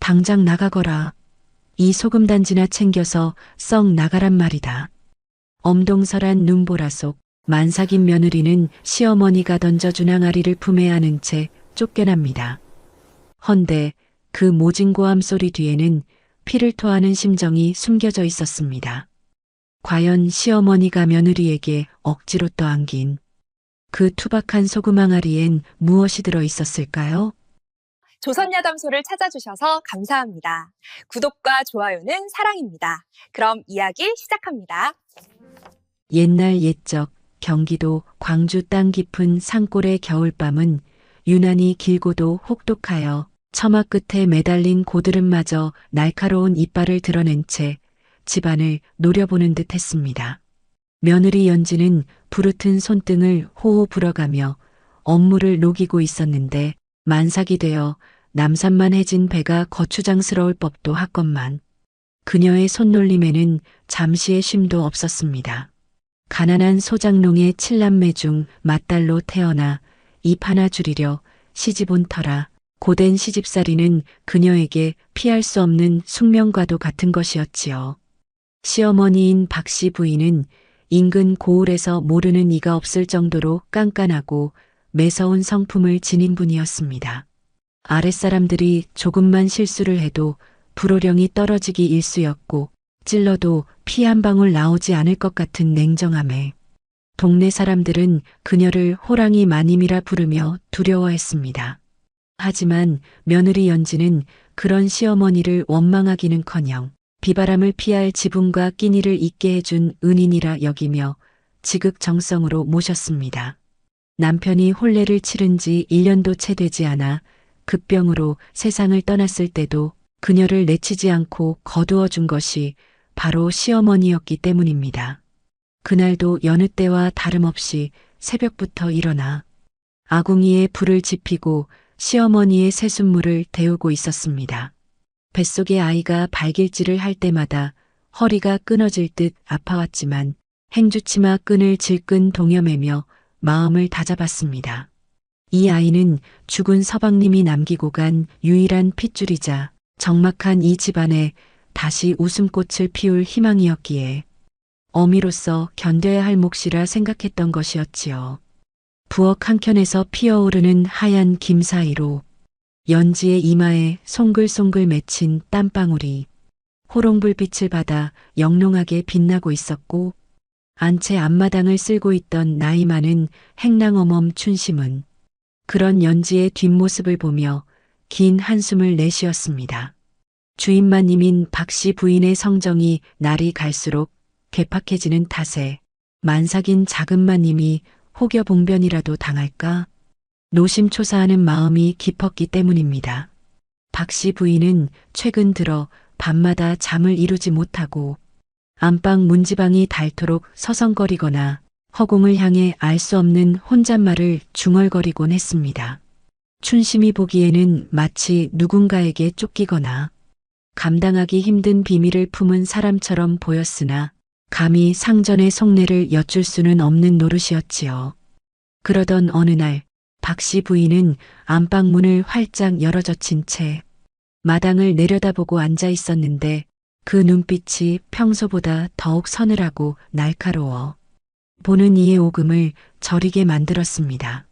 당장 나가거라. 이 소금단지나 챙겨서 썩 나가란 말이다. 엄동설한 눈보라 속 만삭인 며느리는 시어머니가 던져준 항아리를 품에 안은 채 쫓겨납니다. 헌데 그 모진 고함 소리 뒤에는 피를 토하는 심정이 숨겨져 있었습니다. 과연 시어머니가 며느리에게 억지로 떠안긴 그 투박한 소금 항아리엔 무엇이 들어 있었을까요? 조선야담소를 찾아주셔서 감사합니다. 구독과 좋아요는 사랑입니다. 그럼 이야기 시작합니다. 옛날 옛적 경기도 광주 땅 깊은 산골의 겨울밤은 유난히 길고도 혹독하여 처마 끝에 매달린 고드름마저 날카로운 이빨을 드러낸 채 집안을 노려보는 듯 했습니다. 며느리 연지는 부르튼 손등을 호호 불어가며 업무를 녹이고 있었는데 만삭이 되어 남산만 해진 배가 거추장스러울 법도 하건만 그녀의 손놀림에는 잠시의 쉼도 없었습니다. 가난한 소장농의 7남매 중 맏딸로 태어나 입 하나 줄이려 시집 온 터라 고된 시집살이는 그녀에게 피할 수 없는 숙명과도 같은 것이었지요. 시어머니인 박씨 부인은 인근 고을에서 모르는 이가 없을 정도로 깐깐하고 매서운 성품을 지닌 분이었습니다. 아랫사람들이 조금만 실수를 해도 불호령이 떨어지기 일쑤였고 찔러도 피 한 방울 나오지 않을 것 같은 냉정함에 동네 사람들은 그녀를 호랑이 마님이라 부르며 두려워했습니다. 하지만 며느리 연지는 그런 시어머니를 원망하기는커녕 비바람을 피할 지분과 끼니를 잊게 해준 은인이라 여기며 지극정성으로 모셨습니다. 남편이 혼례를 치른 지 1년도 채 되지 않아 급병으로 세상을 떠났을 때도 그녀를 내치지 않고 거두어 준 것이 바로 시어머니였기 때문입니다. 그날도 여느 때와 다름없이 새벽부터 일어나 아궁이에 불을 지피고 시어머니의 새순물을 데우고 있었습니다. 뱃속의 아이가 발길질을 할 때마다 허리가 끊어질 듯 아파왔지만 행주치마 끈을 질끈 동여매며 마음을 다잡았습니다. 이 아이는 죽은 서방님이 남기고 간 유일한 핏줄이자 적막한 이 집안에 다시 웃음꽃을 피울 희망이었기에 어미로서 견뎌야 할 몫이라 생각했던 것이었지요. 부엌 한켠에서 피어오르는 하얀 김 사이로 연지의 이마에 송글송글 맺힌 땀방울이 호롱불빛을 받아 영롱하게 빛나고 있었고 안채 앞마당을 쓸고 있던 나이 많은 행랑어멈 춘심은 그런 연지의 뒷모습을 보며 긴 한숨을 내쉬었습니다. 주인마님인 박씨 부인의 성정이 날이 갈수록 괴팍해지는 탓에 만삭인 작은마님이 혹여봉변이라도 당할까 노심초사하는 마음이 깊었기 때문입니다. 박씨 부인은 최근 들어 밤마다 잠을 이루지 못하고 안방 문지방이 닳도록 서성거리거나 허공을 향해 알 수 없는 혼잣말을 중얼거리곤 했습니다. 춘심이 보기에는 마치 누군가에게 쫓기거나 감당하기 힘든 비밀을 품은 사람처럼 보였으나 감히 상전의 속내를 여쭐 수는 없는 노릇이었지요. 그러던 어느 날 박씨 부인은 안방문을 활짝 열어젖힌 채 마당을 내려다보고 앉아 있었는데 그 눈빛이 평소보다 더욱 서늘하고 날카로워 보는 이의 오금을 저리게 만들었습니다.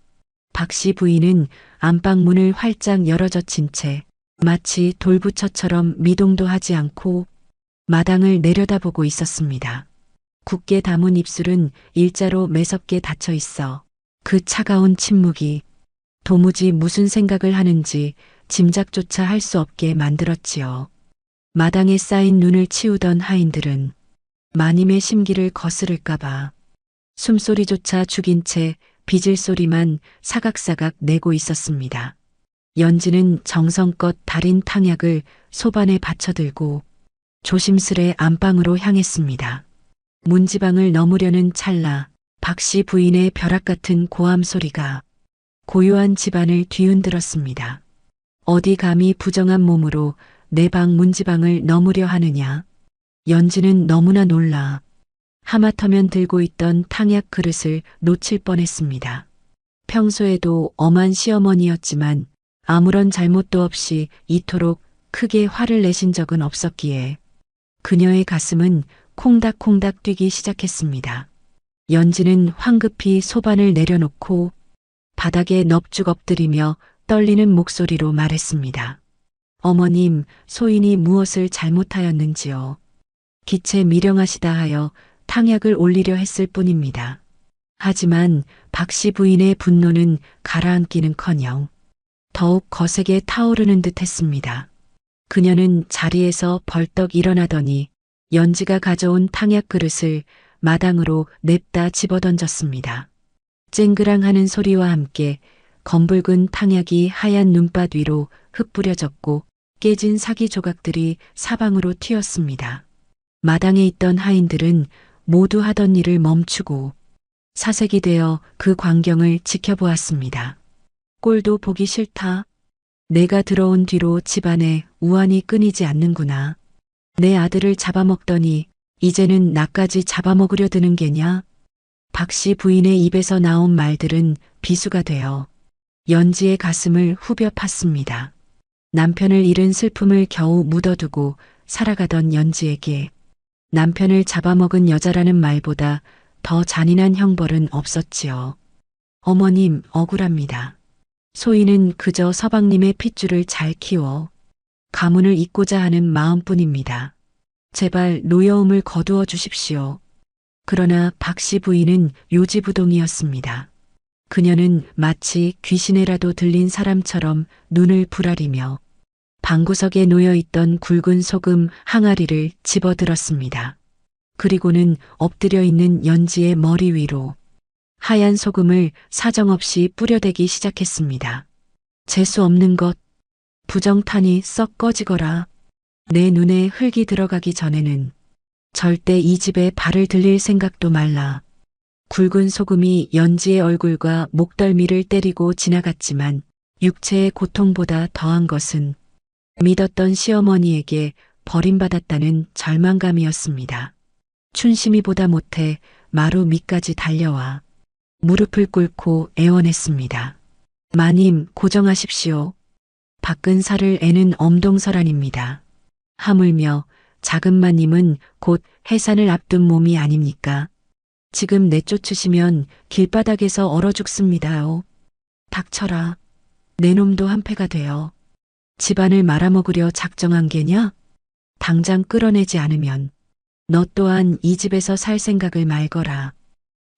박씨 부인은 안방문을 활짝 열어젖힌 채 마치 돌부처처럼 미동도 하지 않고 마당을 내려다보고 있었습니다. 굳게 담은 입술은 일자로 매섭게 닫혀 있어 그 차가운 침묵이 도무지 무슨 생각을 하는지 짐작조차 할 수 없게 만들었지요. 마당에 쌓인 눈을 치우던 하인들은 마님의 심기를 거스를까봐 숨소리조차 죽인 채 빚을 소리만 사각사각 내고 있었습니다. 연지는 정성껏 달인 탕약을 소반에 받쳐들고 조심스레 안방으로 향했습니다. 문지방을 넘으려는 찰나 박씨 부인의 벼락 같은 고함 소리가 고요한 집안을 뒤흔들었습니다. 어디 감히 부정한 몸으로 내 방 문지방을 넘으려 하느냐. 연지는 너무나 놀라 하마터면 들고 있던 탕약 그릇을 놓칠 뻔했습니다. 평소에도 엄한 시어머니였지만 아무런 잘못도 없이 이토록 크게 화를 내신 적은 없었기에 그녀의 가슴은 콩닥콩닥 뛰기 시작했습니다. 연지는 황급히 소반을 내려놓고 바닥에 넙죽 엎드리며 떨리는 목소리로 말했습니다. 어머님, 소인이 무엇을 잘못하였는지요. 기체 미령하시다 하여 탕약을 올리려 했을 뿐입니다. 하지만 박씨 부인의 분노는 가라앉기는커녕 더욱 거세게 타오르는 듯 했습니다. 그녀는 자리에서 벌떡 일어나더니 연지가 가져온 탕약 그릇을 마당으로 냅다 집어던졌습니다. 쨍그랑하는 소리와 함께 검붉은 탕약이 하얀 눈밭 위로 흩뿌려졌고 깨진 사기 조각들이 사방으로 튀었습니다. 마당에 있던 하인들은 모두 하던 일을 멈추고 사색이 되어 그 광경을 지켜보았습니다. 꼴도 보기 싫다. 내가 들어온 뒤로 집안에 우환이 끊이지 않는구나. 내 아들을 잡아먹더니 이제는 나까지 잡아먹으려 드는 게냐? 박씨 부인의 입에서 나온 말들은 비수가 되어 연지의 가슴을 후벼 팠습니다. 남편을 잃은 슬픔을 겨우 묻어두고 살아가던 연지에게 남편을 잡아먹은 여자라는 말보다 더 잔인한 형벌은 없었지요. 어머님, 억울합니다. 소인은 그저 서방님의 핏줄을 잘 키워 가문을 잇고자 하는 마음뿐입니다. 제발 노여움을 거두어 주십시오. 그러나 박씨 부인은 요지부동이었습니다. 그녀는 마치 귀신에라도 들린 사람처럼 눈을 부라리며 방구석에 놓여있던 굵은 소금 항아리를 집어들었습니다. 그리고는 엎드려 있는 연지의 머리 위로 하얀 소금을 사정없이 뿌려대기 시작했습니다. 재수 없는 것, 부정탄이 썩 꺼지거라. 내 눈에 흙이 들어가기 전에는 절대 이 집에 발을 들릴 생각도 말라. 굵은 소금이 연지의 얼굴과 목덜미를 때리고 지나갔지만 육체의 고통보다 더한 것은 믿었던 시어머니에게 버림받았다는 절망감이었습니다. 춘심이 보다 못해 마루 밑까지 달려와 무릎을 꿇고 애원했습니다. 마님, 고정하십시오. 밖은 살을 애는 엄동설안입니다. 하물며 작은 마님은 곧 해산을 앞둔 몸이 아닙니까? 지금 내쫓으시면 길바닥에서 얼어 죽습니다요. 닥쳐라. 내 놈도 한패가 되어 집안을 말아먹으려 작정한 게냐? 당장 끌어내지 않으면 너 또한 이 집에서 살 생각을 말거라.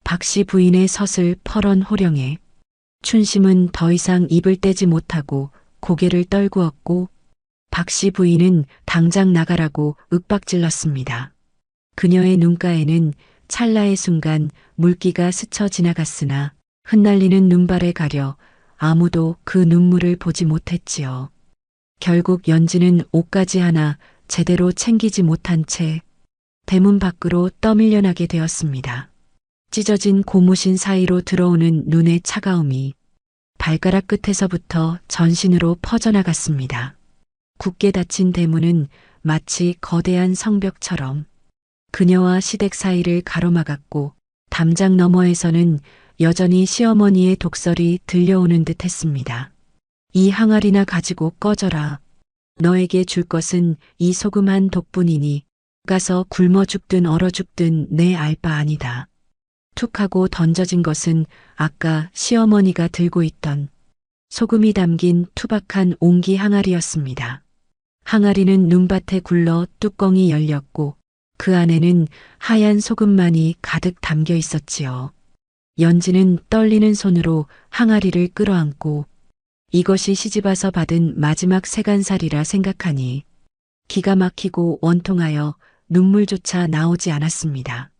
박씨 부인의 서슬 펄언 호령에 춘심은 더 이상 입을 떼지 못하고 고개를 떨구었고 박씨 부인은 당장 나가라고 윽박질렀습니다. 그녀의 눈가에는 찰나의 순간 물기가 스쳐 지나갔으나 흩날리는 눈발에 가려 아무도 그 눈물을 보지 못했지요. 결국 연지는 옷가지 하나 제대로 챙기지 못한 채 대문 밖으로 떠밀려나게 되었습니다. 찢어진 고무신 사이로 들어오는 눈의 차가움이 발가락 끝에서부터 전신으로 퍼져나갔습니다. 굳게 닫힌 대문은 마치 거대한 성벽처럼 그녀와 시댁 사이를 가로막았고 담장 너머에서는 여전히 시어머니의 독설이 들려오는 듯 했습니다. 이 항아리나 가지고 꺼져라. 너에게 줄 것은 이 소금 한 독뿐이니 가서 굶어 죽든 얼어 죽든 내 알 바 아니다. 툭 하고 던져진 것은 아까 시어머니가 들고 있던 소금이 담긴 투박한 옹기 항아리였습니다. 항아리는 눈밭에 굴러 뚜껑이 열렸고 그 안에는 하얀 소금만이 가득 담겨 있었지요. 연지는 떨리는 손으로 항아리를 끌어안고 이것이 시집와서 받은 마지막 세간살이라 생각하니 기가 막히고 원통하여 눈물조차 나오지 않았습니다.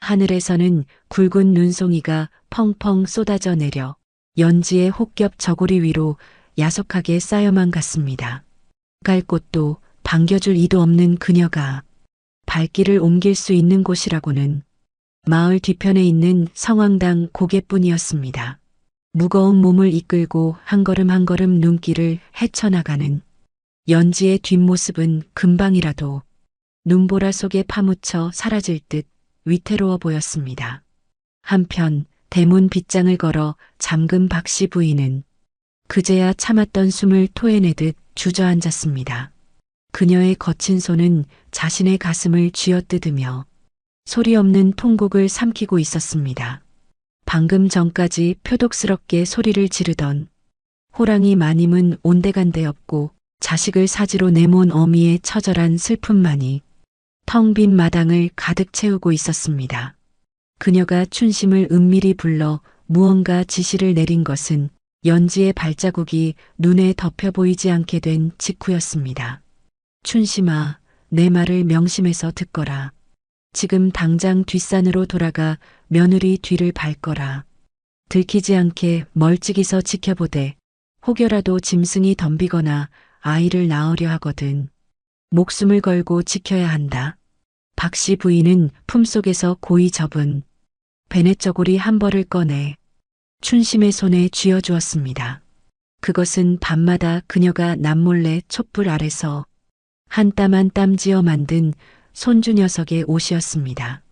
하늘에서는 굵은 눈송이가 펑펑 쏟아져 내려 연지의 혹겹 저고리 위로 야속하게 쌓여만 갔습니다. 갈 곳도 반겨줄 이도 없는 그녀가 발길을 옮길 수 있는 곳이라고는 마을 뒤편에 있는 성황당 고개뿐이었습니다. 무거운 몸을 이끌고 한 걸음 한 걸음 눈길을 헤쳐나가는 연지의 뒷모습은 금방이라도 눈보라 속에 파묻혀 사라질 듯 위태로워 보였습니다. 한편 대문 빗장을 걸어 잠근 박씨 부인은 그제야 참았던 숨을 토해내듯 주저앉았습니다. 그녀의 거친 손은 자신의 가슴을 쥐어뜯으며 소리 없는 통곡을 삼키고 있었습니다. 방금 전까지 표독스럽게 소리를 지르던 호랑이 마님은 온데간데 없고 자식을 사지로 내몬 어미의 처절한 슬픔만이 텅 빈 마당을 가득 채우고 있었습니다. 그녀가 춘심을 은밀히 불러 무언가 지시를 내린 것은 연지의 발자국이 눈에 덮여 보이지 않게 된 직후였습니다. 춘심아, 내 말을 명심해서 듣거라. 지금 당장 뒷산으로 돌아가 며느리 뒤를 밟거라. 들키지 않게 멀찍이서 지켜보되 혹여라도 짐승이 덤비거나 아이를 낳으려 하거든 목숨을 걸고 지켜야 한다. 박씨 부인은 품속에서 고이 접은 베넷저고리 한 벌을 꺼내 춘심의 손에 쥐어주었습니다. 그것은 밤마다 그녀가 남몰래 촛불 아래서 한 땀 한 땀 지어 만든 손주 녀석의 옷이었습니다.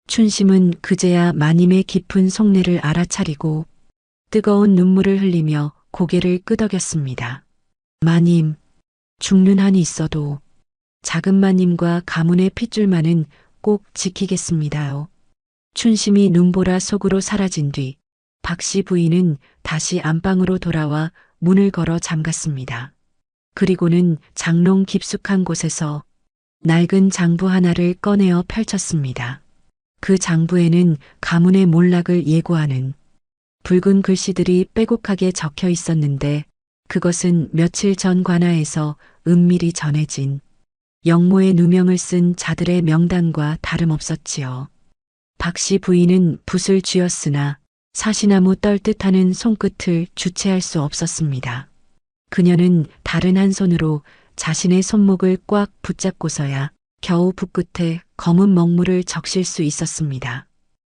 춘심은 그제야 마님의 깊은 속내를 알아차리고 뜨거운 눈물을 흘리며 고개를 끄덕였습니다. 마님, 죽는 한이 있어도 작은 마님과 가문의 핏줄만은 꼭 지키겠습니다요. 춘심이 눈보라 속으로 사라진 뒤 박씨 부인은 다시 안방으로 돌아와 문을 걸어 잠갔습니다. 그리고는 장롱 깊숙한 곳에서 낡은 장부 하나를 꺼내어 펼쳤습니다. 그 장부에는 가문의 몰락을 예고하는 붉은 글씨들이 빼곡하게 적혀 있었는데 그것은 며칠 전 관아에서 은밀히 전해진 영모의 누명을 쓴 자들의 명단과 다름없었지요. 박씨 부인은 붓을 쥐었으나 사시나무 떨듯하는 손끝을 주체할 수 없었습니다. 그녀는 다른 한 손으로 자신의 손목을 꽉 붙잡고서야 겨우 붓끝에 검은 먹물을 적실 수 있었습니다.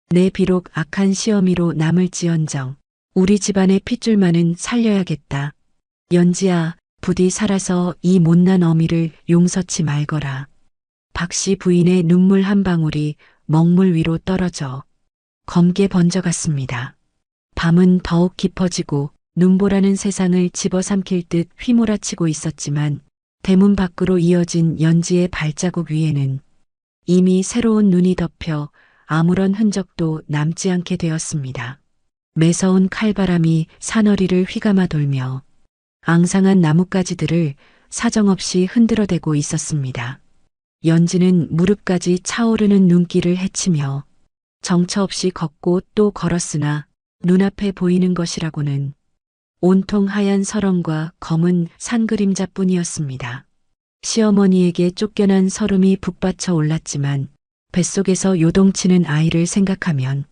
내 비록 악한 시어미로 남을지언정 우리 집안의 핏줄만은 살려야겠다. 연지야, 부디 살아서 이 못난 어미를 용서치 말거라. 박씨 부인의 눈물 한 방울이 먹물 위로 떨어져 검게 번져갔습니다. 밤은 더욱 깊어지고 눈보라는 세상을 집어삼킬 듯 휘몰아치고 있었지만 대문 밖으로 이어진 연지의 발자국 위에는 이미 새로운 눈이 덮여 아무런 흔적도 남지 않게 되었습니다. 매서운 칼바람이 사너리를 휘감아 돌며 앙상한 나뭇가지들을 사정없이 흔들어대고 있었습니다. 연지는 무릎까지 차오르는 눈길을 헤치며 정처 없이 걷고 또 걸었으나 눈앞에 보이는 것이라고는 온통 하얀 설원과 검은 산그림자뿐이었습니다. 시어머니에게 쫓겨난 서름이 북받쳐 올랐지만 뱃속에서 요동치는 아이를 생각하면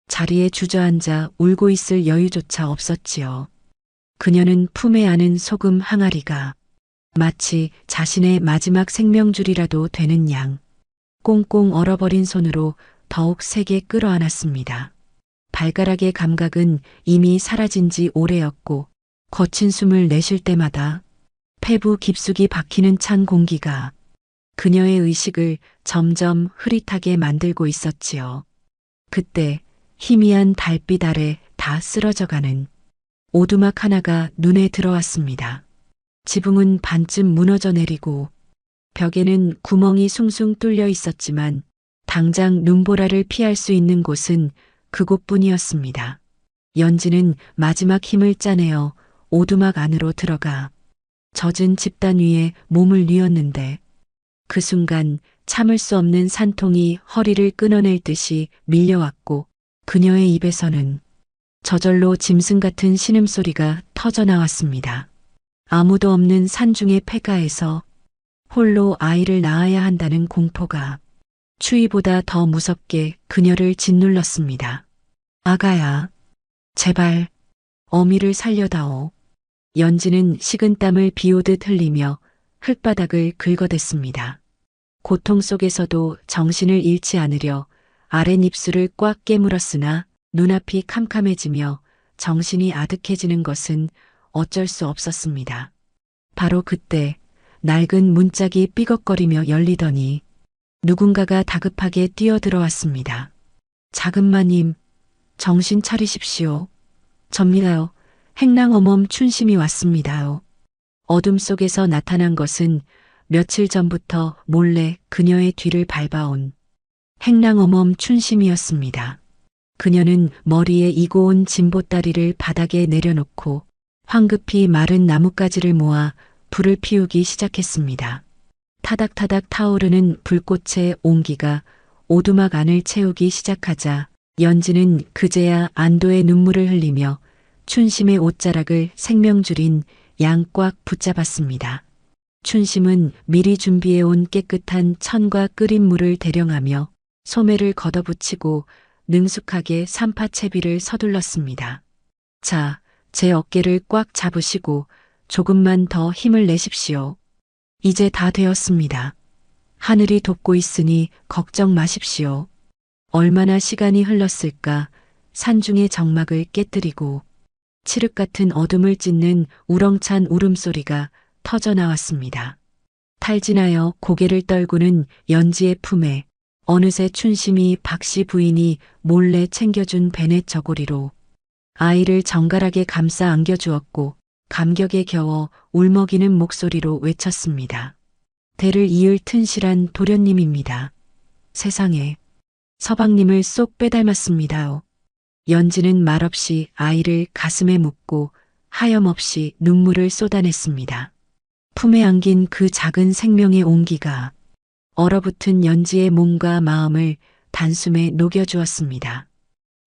자리에 주저앉아 울고 있을 여유조차 없었지요. 그녀는 품에 안은 소금 항아리가 마치 자신의 마지막 생명줄이라도 되는 양 꽁꽁 얼어버린 손으로 더욱 세게 끌어안았습니다. 발가락의 감각은 이미 사라진 지 오래였고 거친 숨을 내쉴 때마다 폐부 깊숙이 박히는 찬 공기가 그녀의 의식을 점점 흐릿하게 만들고 있었지요. 그때 희미한 달빛 아래 다 쓰러져가는 오두막 하나가 눈에 들어왔습니다. 지붕은 반쯤 무너져 내리고 벽에는 구멍이 숭숭 뚫려 있었지만 당장 눈보라를 피할 수 있는 곳은 그곳뿐이었습니다. 연지는 마지막 힘을 짜내어 오두막 안으로 들어가 젖은 집단 위에 몸을 뉘었는데 그 순간 참을 수 없는 산통이 허리를 끊어낼 듯이 밀려왔고 그녀의 입에서는 저절로 짐승 같은 신음소리가 터져나왔습니다. 아무도 없는 산중의 폐가에서 홀로 아이를 낳아야 한다는 공포가 추위보다 더 무섭게 그녀를 짓눌렀습니다. 아가야, 제발 어미를 살려다오. 연지는 식은땀을 비오듯 흘리며 흙바닥을 긁어댔습니다. 고통 속에서도 정신을 잃지 않으려 아랫입술을 꽉 깨물었으나 눈앞이 캄캄해지며 정신이 아득해지는 것은 어쩔 수 없었습니다. 바로 그때 낡은 문짝이 삐걱거리며 열리더니 누군가가 다급하게 뛰어들어왔습니다. 작은 마님, 정신 차리십시오. 접니다요. 행랑어멈 춘심이 왔습니다요. 어둠 속에서 나타난 것은 며칠 전부터 몰래 그녀의 뒤를 밟아온 행랑어멈 춘심이었습니다. 그녀는 머리에 이고 온 진보다리를 바닥에 내려놓고 황급히 마른 나뭇가지를 모아 불을 피우기 시작했습니다. 타닥타닥 타오르는 불꽃의 온기가 오두막 안을 채우기 시작하자 연지는 그제야 안도의 눈물을 흘리며 춘심의 옷자락을 생명줄인 양 꽉 붙잡았습니다. 춘심은 미리 준비해온 깨끗한 천과 끓인 물을 대령하며 소매를 걷어붙이고 능숙하게 삼파채비를 서둘렀습니다. 자, 제 어깨를 꽉 잡으시고 조금만 더 힘을 내십시오. 이제 다 되었습니다. 하늘이 돕고 있으니 걱정 마십시오. 얼마나 시간이 흘렀을까 산중의 정막을 깨뜨리고 칠흑 같은 어둠을 찢는 우렁찬 울음소리가 터져 나왔습니다. 탈진하여 고개를 떨구는 연지의 품에 어느새 춘심이 박씨 부인이 몰래 챙겨준 베넷 저고리로 아이를 정갈하게 감싸 안겨주었고 감격에 겨워 울먹이는 목소리로 외쳤습니다. 대를 이을 튼실한 도련님입니다. 세상에 서방님을 쏙 빼닮았습니다요. 연지는 말없이 아이를 가슴에 묻고 하염없이 눈물을 쏟아냈습니다. 품에 안긴 그 작은 생명의 온기가 얼어붙은 연지의 몸과 마음을 단숨에 녹여주었습니다.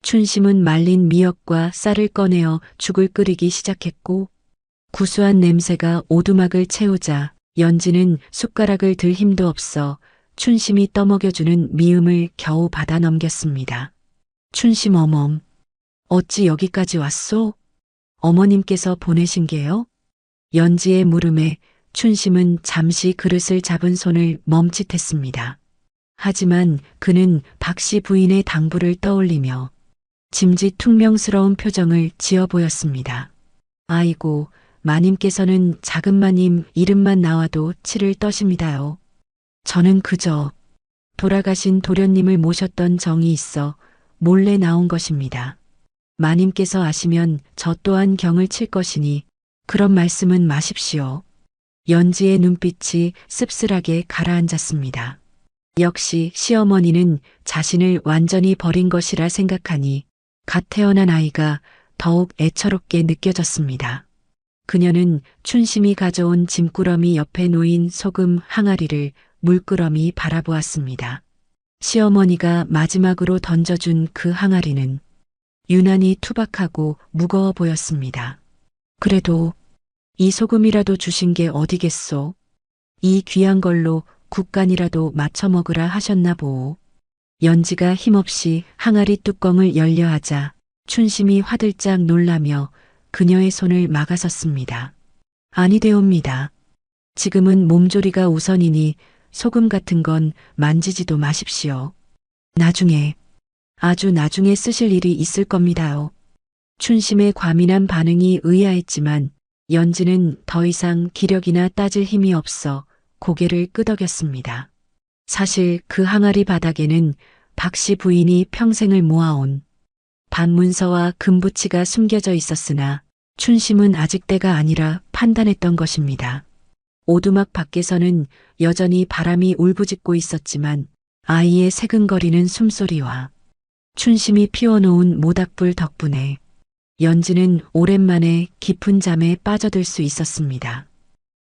춘심은 말린 미역과 쌀을 꺼내어 죽을 끓이기 시작했고 구수한 냄새가 오두막을 채우자 연지는 숟가락을 들 힘도 없어 춘심이 떠먹여주는 미음을 겨우 받아 넘겼습니다. 춘심 어멈, 어찌 여기까지 왔소? 어머님께서 보내신 게요? 연지의 물음에 춘심은 잠시 그릇을 잡은 손을 멈칫했습니다. 하지만 그는 박씨 부인의 당부를 떠올리며 짐짓퉁명스러운 표정을 지어 보였습니다. 아이고, 마님께서는 작은 마님 이름만 나와도 치를 떠십니다요. 저는 그저 돌아가신 도련님을 모셨던 정이 있어 몰래 나온 것입니다. 마님께서 아시면 저 또한 경을 칠 것이니 그런 말씀은 마십시오. 연지의 눈빛이 씁쓸하게 가라앉았습니다. 역시 시어머니는 자신을 완전히 버린 것이라 생각하니 갓 태어난 아이가 더욱 애처롭게 느껴졌습니다. 그녀는 춘심이 가져온 짐꾸러미 옆에 놓인 소금 항아리를 물끄러미 바라보았습니다. 시어머니가 마지막으로 던져준 그 항아리는 유난히 투박하고 무거워 보였습니다. 그래도 이 소금이라도 주신 게 어디겠소? 이 귀한 걸로 국간이라도 맞춰 먹으라 하셨나 보오. 연지가 힘없이 항아리 뚜껑을 열려 하자 춘심이 화들짝 놀라며 그녀의 손을 막아섰습니다. 아니되옵니다. 지금은 몸조리가 우선이니 소금 같은 건 만지지도 마십시오. 나중에, 아주 나중에 쓰실 일이 있을 겁니다요. 춘심의 과민한 반응이 의아했지만 연지는 더 이상 기력이나 따질 힘이 없어 고개를 끄덕였습니다. 사실 그 항아리 바닥에는 박씨 부인이 평생을 모아온 반문서와 금부치가 숨겨져 있었으나 춘심은 아직 때가 아니라 판단했던 것입니다. 오두막 밖에서는 여전히 바람이 울부짖고 있었지만 아이의 새근거리는 숨소리와 춘심이 피워놓은 모닥불 덕분에 연지는 오랜만에 깊은 잠에 빠져들 수 있었습니다.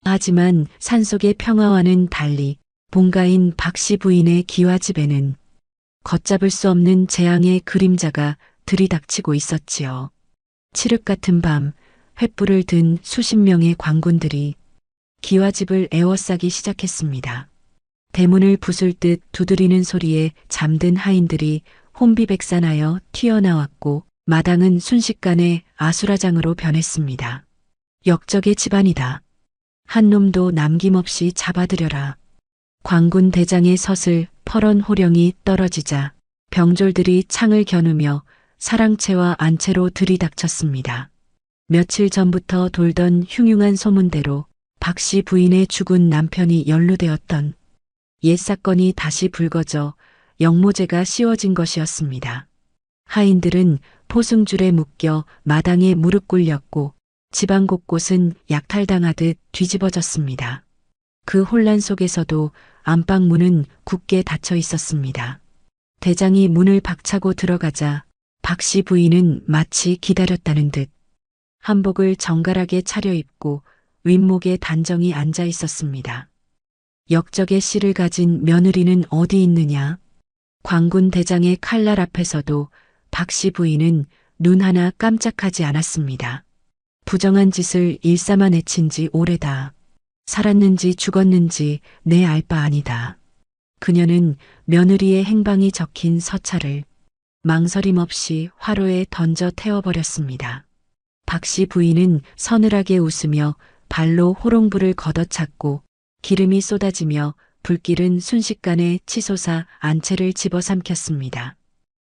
하지만 산속의 평화와는 달리 본가인 박씨 부인의 기와집에는 걷잡을 수 없는 재앙의 그림자가 들이닥치고 있었지요. 칠흑 같은 밤 횃불을 든 수십 명의 광군들이 기와집을 에워싸기 시작했습니다. 대문을 부술 듯 두드리는 소리에 잠든 하인들이 혼비백산하여 튀어나왔고 마당은 순식간에 아수라장으로 변했습니다. 역적의 집안이다. 한 놈도 남김없이 잡아들여라. 광군 대장의 섯을 퍼런 호령이 떨어지자 병졸들이 창을 겨누며 사랑채와 안채로 들이닥쳤습니다. 며칠 전부터 돌던 흉흉한 소문대로 박씨 부인의 죽은 남편이 연루되었던 옛 사건이 다시 불거져 영모제가 씌워진 것이었습니다. 하인들은 포승줄에 묶여 마당에 무릎 꿇렸고 집안 곳곳은 약탈당하듯 뒤집어졌습니다. 그 혼란 속에서도 안방 문은 굳게 닫혀 있었습니다. 대장이 문을 박차고 들어가자 박 씨 부인은 마치 기다렸다는 듯 한복을 정갈하게 차려입고 윗목에 단정히 앉아 있었습니다. 역적의 씨를 가진 며느리는 어디 있느냐? 광군 대장의 칼날 앞에서도 박 씨 부인은 눈 하나 깜짝하지 않았습니다. 부정한 짓을 일삼아 내친 지 오래다. 살았는지 죽었는지 내 알 바 아니다. 그녀는 며느리의 행방이 적힌 서찰을 망설임 없이 화로에 던져 태워버렸습니다. 박 씨 부인은 서늘하게 웃으며 발로 호롱불을 걷어찼고 기름이 쏟아지며 불길은 순식간에 치솟아 안채를 집어삼켰습니다.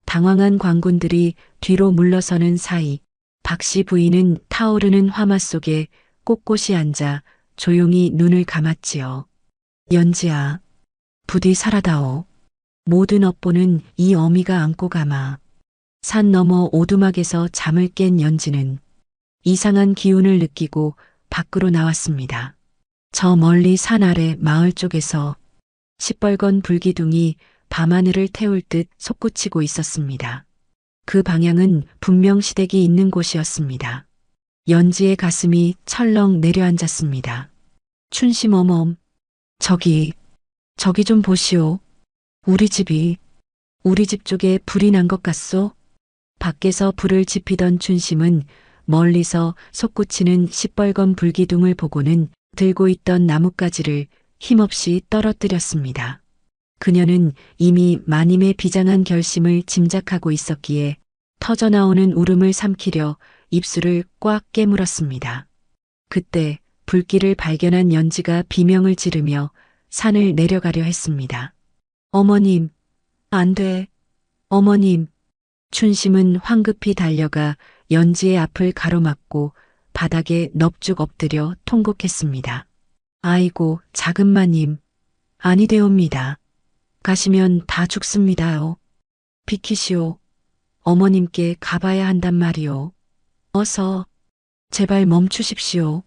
당황한 광군들이 뒤로 물러서는 사이 박 씨 부인은 타오르는 화마 속에 꼿꼿이 앉아 조용히 눈을 감았지요. 연지야, 부디 살아다오. 모든 업보는 이 어미가 안고 가마. 산 너머 오두막에서 잠을 깬 연지는 이상한 기운을 느끼고 밖으로 나왔습니다. 저 멀리 산 아래 마을 쪽에서 시뻘건 불기둥이 밤하늘을 태울 듯 솟구치고 있었습니다. 그 방향은 분명 시댁이 있는 곳이었습니다. 연지의 가슴이 철렁 내려앉았습니다. 춘심 어멈, 저기 좀 보시오. 우리 집 쪽에 불이 난 것 같소? 밖에서 불을 지피던 춘심은 멀리서 솟구치는 시뻘건 불기둥을 보고는 들고 있던 나뭇가지를 힘없이 떨어뜨렸습니다. 그녀는 이미 마님의 비장한 결심을 짐작하고 있었기에 터져나오는 울음을 삼키려 입술을 꽉 깨물었습니다. 그때 불길을 발견한 연지가 비명을 지르며 산을 내려가려 했습니다. 어머님, 안 돼. 어머님. 춘심은 황급히 달려가 연지의 앞을 가로막고 바닥에 넙죽 엎드려 통곡했습니다. 아이고, 작은 마님. 아니 되옵니다. 가시면 다 죽습니다요. 비키시오. 어머님께 가봐야 한단 말이오. 어서, 제발 멈추십시오.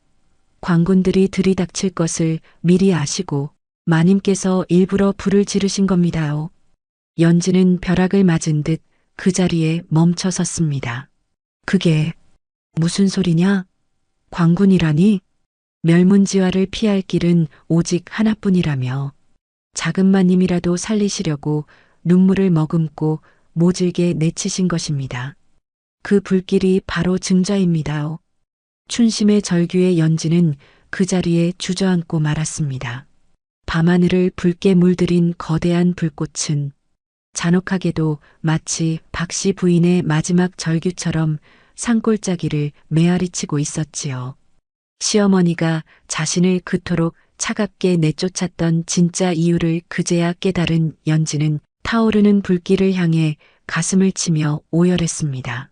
광군들이 들이닥칠 것을 미리 아시고 마님께서 일부러 불을 지르신 겁니다요. 연지는 벼락을 맞은 듯 그 자리에 멈춰 섰습니다. 그게 무슨 소리냐? 광군이라니? 멸문지화를 피할 길은 오직 하나뿐이라며 작은 마님이라도 살리시려고 눈물을 머금고 모질게 내치신 것입니다. 그 불길이 바로 증자입니다요. 춘심의 절규에 연지는 그 자리에 주저앉고 말았습니다. 밤하늘을 붉게 물들인 거대한 불꽃은 잔혹하게도 마치 박 씨 부인의 마지막 절규처럼 산골짜기를 메아리치고 있었지요. 시어머니가 자신을 그토록 차갑게 내쫓았던 진짜 이유를 그제야 깨달은 연지는 타오르는 불길을 향해 가슴을 치며 오열했습니다.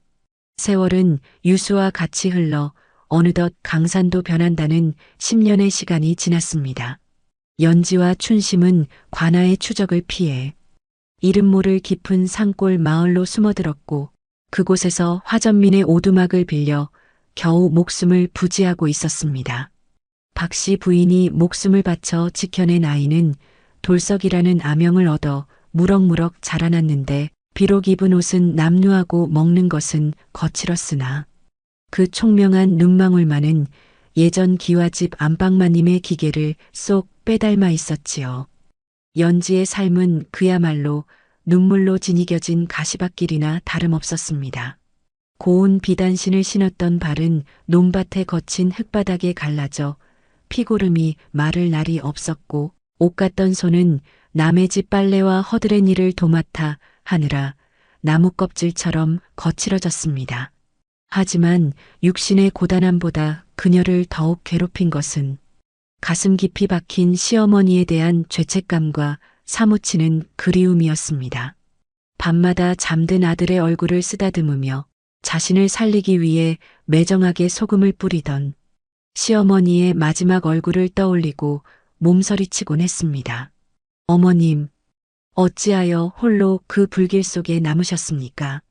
세월은 유수와 같이 흘러 어느덧 강산도 변한다는 10년의 시간이 지났습니다. 연지와 춘심은 관아의 추적을 피해 이름 모를 깊은 산골 마을로 숨어들었고 그곳에서 화전민의 오두막을 빌려 겨우 목숨을 부지하고 있었습니다. 박 씨 부인이 목숨을 바쳐 지켜낸 아이는 돌석이라는 아명을 얻어 무럭무럭 자라났는데 비록 입은 옷은 남루하고 먹는 것은 거칠었으나 그 총명한 눈망울만은 예전 기와집 안방마님의 기계를 쏙 빼닮아 있었지요. 연지의 삶은 그야말로 눈물로 지니겨진 가시밭길이나 다름없었습니다. 고운 비단신을 신었던 발은 논밭에 거친 흙바닥에 갈라져 피고름이 마를 날이 없었고 옷 같던 손은 남의 집 빨래와 허드렛 일을 도맡아 하느라 나무 껍질처럼 거칠어졌습니다. 하지만 육신의 고단함보다 그녀를 더욱 괴롭힌 것은 가슴 깊이 박힌 시어머니에 대한 죄책감과 사무치는 그리움이었습니다. 밤마다 잠든 아들의 얼굴을 쓰다듬으며 자신을 살리기 위해 매정하게 소금을 뿌리던 시어머니의 마지막 얼굴을 떠올리고 몸서리치곤 했습니다. 어머님, 어찌하여 홀로 그 불길 속에 남으셨습니까?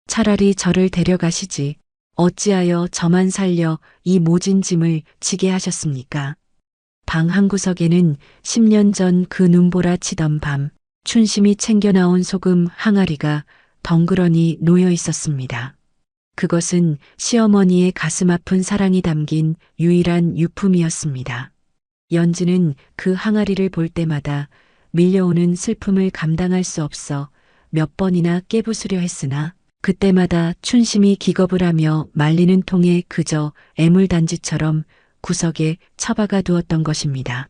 차라리 저를 데려가시지 어찌하여 저만 살려 이 모진 짐을 지게 하셨습니까? 방 한구석에는 10년 전 그 눈보라 치던 밤 춘심이 챙겨 나온 소금 항아리가 덩그러니 놓여 있었습니다. 그것은 시어머니의 가슴 아픈 사랑이 담긴 유일한 유품이었습니다. 연지는 그 항아리를 볼 때마다 밀려오는 슬픔을 감당할 수 없어 몇 번이나 깨부수려 했으나 그때마다 춘심이 기겁을 하며 말리는 통에 그저 애물단지처럼 구석에 처박아 두었던 것입니다.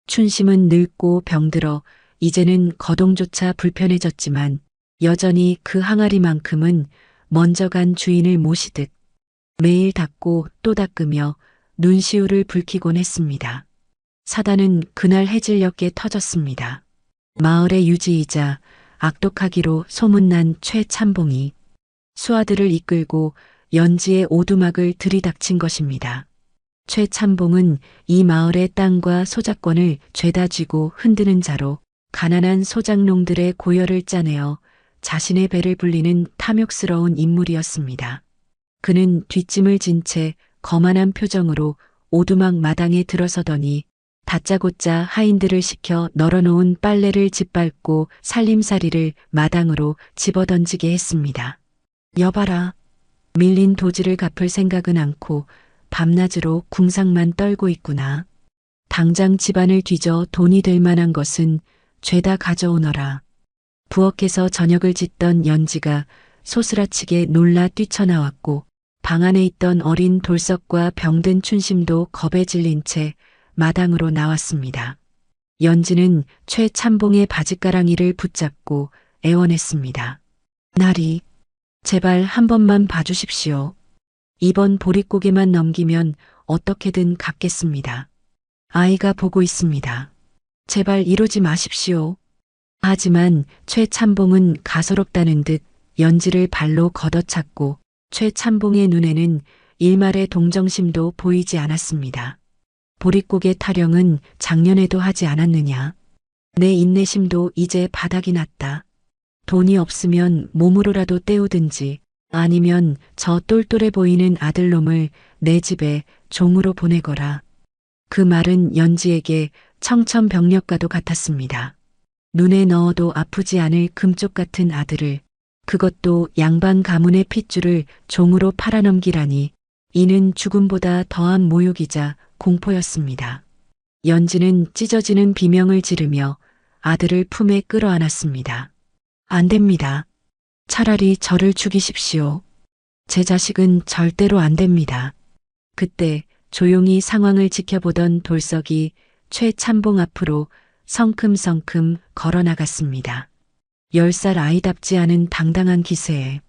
춘심은 늙고 병들어 이제는 거동조차 불편해졌지만 여전히 그 항아리만큼은 먼저 간 주인을 모시듯 매일 닦고 또 닦으며 눈시울을 붉히곤 했습니다. 사단은 그날 해질녘에 터졌습니다. 마을의 유지이자 악독하기로 소문난 최참봉이 수하들을 이끌고 연지의 오두막을 들이닥친 것입니다. 최참봉은 이 마을의 땅과 소작권을 죄다 쥐고 흔드는 자로 가난한 소작농들의 고열을 짜내어 자신의 배를 불리는 탐욕스러운 인물이었습니다. 그는 뒷짐을 진 채 거만한 표정으로 오두막 마당에 들어서더니 다짜고짜 하인들을 시켜 널어놓은 빨래를 짓밟고 살림살이를 마당으로 집어던지게 했습니다. 여봐라. 밀린 도지를 갚을 생각은 않고 밤낮으로 궁상만 떨고 있구나. 당장 집안을 뒤져 돈이 될 만한 것은 죄다 가져오너라. 부엌에서 저녁을 짓던 연지가 소스라치게 놀라 뛰쳐나왔고 방 안에 있던 어린 돌석과 병든 춘심도 겁에 질린 채 마당으로 나왔습니다. 연지는 최참봉의 바짓가랑이를 붙잡고 애원했습니다. 나리, 제발 한 번만 봐주십시오. 이번 보릿고개만 넘기면 어떻게든 갚겠습니다. 아이가 보고 있습니다. 제발 이러지 마십시오. 하지만 최참봉은 가소롭다는 듯 연지를 발로 걷어찼고 최참봉의 눈에는 일말의 동정심도 보이지 않았습니다. 보릿고개 타령은 작년에도 하지 않았느냐. 내 인내심도 이제 바닥이 났다. 돈이 없으면 몸으로라도 때우든지 아니면 저 똘똘해 보이는 아들놈을 내 집에 종으로 보내거라. 그 말은 연지에게 청천벽력과도 같았습니다. 눈에 넣어도 아프지 않을 금쪽 같은 아들을, 그것도 양반 가문의 핏줄을 종으로 팔아넘기라니 이는 죽음보다 더한 모욕이자 공포였습니다. 연지는 찢어지는 비명을 지르며 아들을 품에 끌어안았습니다. 안 됩니다. 차라리 저를 죽이십시오. 제 자식은 절대로 안 됩니다. 그때 조용히 상황을 지켜보던 돌석이 최참봉 앞으로 성큼성큼 걸어나갔습니다. 10살 아이답지 않은 당당한 기세에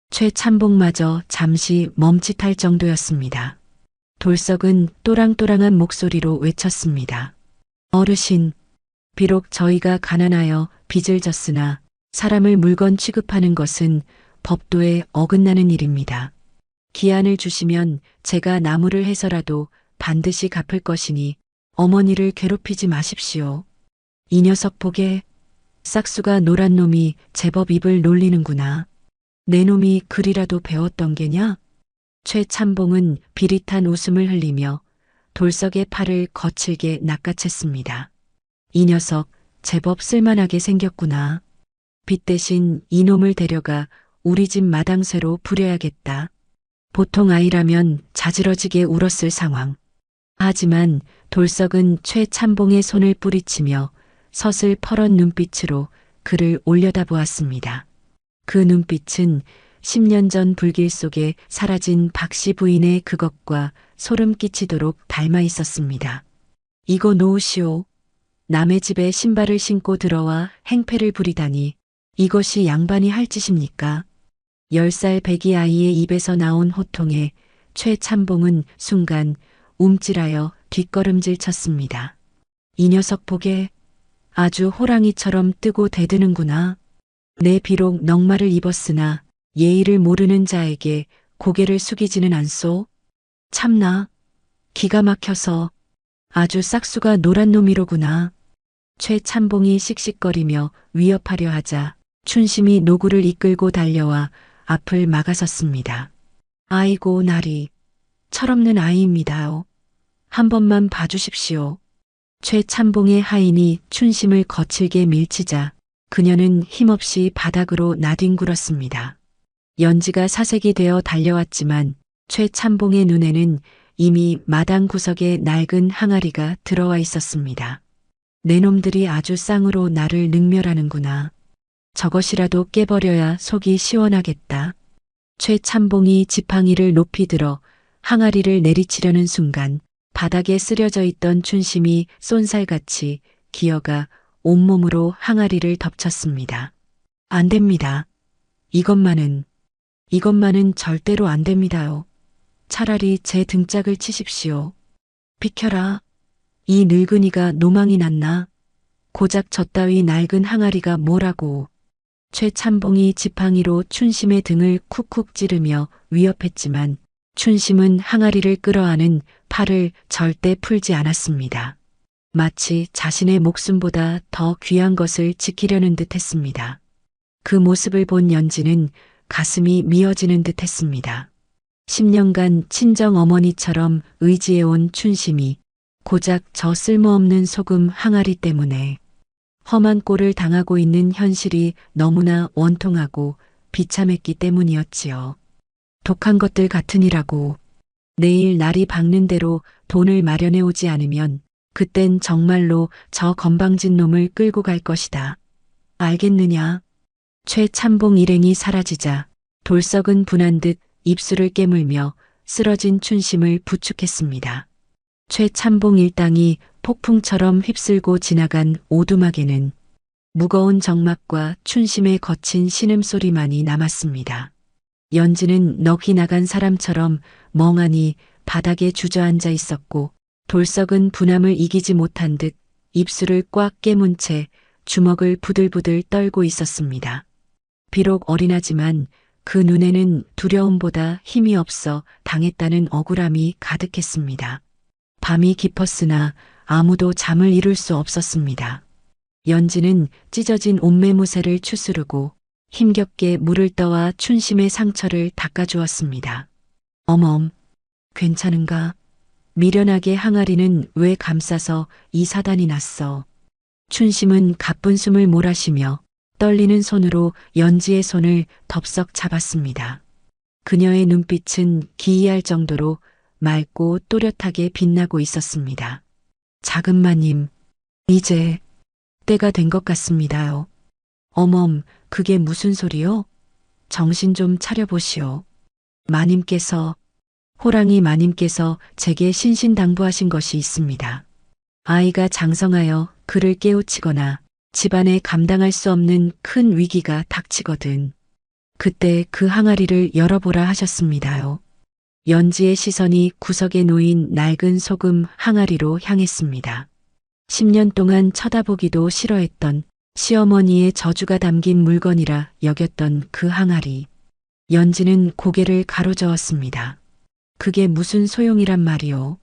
최참봉마저 잠시 멈칫할 정도였습니다. 돌석은 또랑또랑한 목소리로 외쳤습니다. 어르신, 비록 저희가 가난하여 빚을 졌으나 사람을 물건 취급하는 것은 법도에 어긋나는 일입니다. 기한을 주시면 제가 나무를 해서라도 반드시 갚을 것이니 어머니를 괴롭히지 마십시오. 이 녀석 보게 싹수가 노란 놈이 제법 입을 놀리는구나. 내 놈이 글이라도 배웠던 게냐? 최참봉은 비릿한 웃음을 흘리며 돌석의 팔을 거칠게 낚아챘습니다. 이 녀석 제법 쓸만하게 생겼구나. 빚 대신 이놈을 데려가 우리 집 마당쇠로 부려야겠다. 보통 아이라면 자지러지게 울었을 상황. 하지만 돌석은 최참봉의 손을 뿌리치며 서슬 퍼런 눈빛으로 그를 올려다보았습니다. 그 눈빛은 10년 전 불길 속에 사라진 박씨 부인의 그것과 소름 끼치도록 닮아 있었습니다. 이거 놓으시오. 남의 집에 신발을 신고 들어와 행패를 부리다니 이것이 양반이 할 짓입니까? 10살 배기 아이의 입에서 나온 호통에 최참봉은 순간 움찔하여 뒷걸음질 쳤습니다. 이 녀석 보게 아주 호랑이처럼 뜨고 대드는구나. 내 비록 넉마를 입었으나 예의를 모르는 자에게 고개를 숙이지는 않소. 참나, 기가 막혀서 아주 싹수가 노란 놈이로구나. 최참봉이 씩씩거리며 위협하려 하자 춘심이 노구를 이끌고 달려와 앞을 막아섰습니다. 아이고 나리, 철없는 아이입니다요. 한 번만 봐주십시오. 최참봉의 하인이 춘심을 거칠게 밀치자 그녀는 힘없이 바닥으로 나뒹굴었습니다. 연지가 사색이 되어 달려왔지만 최참봉의 눈에는 이미 마당 구석에 낡은 항아리가 들어와 있었습니다. 내 놈들이 아주 쌍으로 나를 능멸하는구나. 저것이라도 깨버려야 속이 시원하겠다. 최참봉이 지팡이를 높이 들어 항아리를 내리치려는 순간 바닥에 쓰려져 있던 춘심이 쏜살같이 기어가 온몸으로 항아리를 덮쳤습니다. 안 됩니다. 이것만은 절대로 안 됩니다요. 차라리 제 등짝을 치십시오. 비켜라. 이 늙은이가 노망이 났나? 고작 저 따위 낡은 항아리가 뭐라고. 최참봉이 지팡이로 춘심의 등을 쿡쿡 찌르며 위협했지만 춘심은 항아리를 끌어안은 팔을 절대 풀지 않았습니다. 마치 자신의 목숨보다 더 귀한 것을 지키려는 듯 했습니다. 그 모습을 본 연지는 가슴이 미어지는 듯 했습니다. 10년간 친정 어머니처럼 의지해온 춘심이 고작 저 쓸모없는 소금 항아리 때문에 험한 꼴을 당하고 있는 현실이 너무나 원통하고 비참했기 때문이었지요. 독한 것들 같으니라고. 내일 날이 밝는 대로 돈을 마련해 오지 않으면 그땐 정말로 저 건방진 놈을 끌고 갈 것이다. 알겠느냐? 최참봉 일행이 사라지자 돌석은 분한 듯 입술을 깨물며 쓰러진 춘심을 부축했습니다. 최참봉 일당이 폭풍처럼 휩쓸고 지나간 오두막에는 무거운 정막과 춘심의 거친 신음소리만이 남았습니다. 연지는 넋이 나간 사람처럼 멍하니 바닥에 주저앉아 있었고 돌석은 분함을 이기지 못한 듯 입술을 꽉 깨문 채 주먹을 부들부들 떨고 있었습니다. 비록 어린하지만 그 눈에는 두려움보다 힘이 없어 당했다는 억울함이 가득했습니다. 밤이 깊었으나 아무도 잠을 이룰 수 없었습니다. 연지는 찢어진 옷매무새를 추스르고 힘겹게 물을 떠와 춘심의 상처를 닦아주었습니다. 어멈, 괜찮은가? 미련하게 항아리는 왜 감싸서 이 사단이 났어? 춘심은 가쁜 숨을 몰아쉬며 떨리는 손으로 연지의 손을 덥석 잡았습니다. 그녀의 눈빛은 기이할 정도로 맑고 또렷하게 빛나고 있었습니다. 작은 마님, 이제 때가 된 것 같습니다요. 어멈, 그게 무슨 소리요? 정신 좀 차려보시오. 마님께서, 호랑이 마님께서 제게 신신당부하신 것이 있습니다. 아이가 장성하여 그를 깨우치거나 집안에 감당할 수 없는 큰 위기가 닥치거든. 그때 그 항아리를 열어보라 하셨습니다요. 연지의 시선이 구석에 놓인 낡은 소금 항아리로 향했습니다. 10년 동안 쳐다보기도 싫어했던 시어머니의 저주가 담긴 물건이라 여겼던 그 항아리. 연지는 고개를 가로저었습니다. 그게 무슨 소용이란 말이오.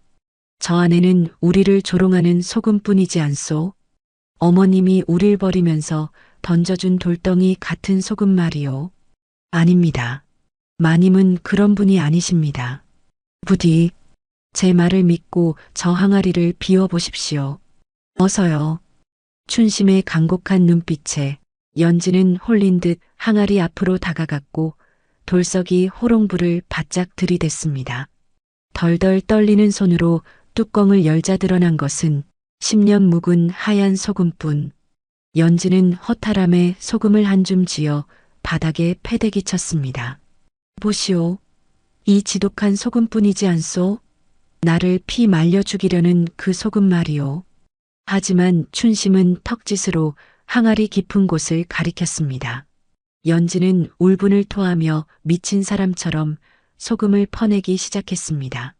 저 안에는 우리를 조롱하는 소금뿐이지 않소. 어머님이 우릴 버리면서 던져준 돌덩이 같은 소금 말이오. 아닙니다. 마님은 그런 분이 아니십니다. 부디 제 말을 믿고 저 항아리를 비워보십시오. 어서요. 춘심의 간곡한 눈빛에 연지는 홀린 듯 항아리 앞으로 다가갔고 돌석이 호롱불을 바짝 들이댔습니다. 덜덜 떨리는 손으로 뚜껑을 열자 드러난 것은 10년 묵은 하얀 소금뿐. 연지는 허탈함에 소금을 한 줌 쥐어 바닥에 패대기 쳤습니다. 보시오. 이 지독한 소금뿐이지 않소? 나를 피 말려 죽이려는 그 소금 말이오. 하지만 춘심은 턱짓으로 항아리 깊은 곳을 가리켰습니다. 연지는 울분을 토하며 미친 사람처럼 소금을 퍼내기 시작했습니다.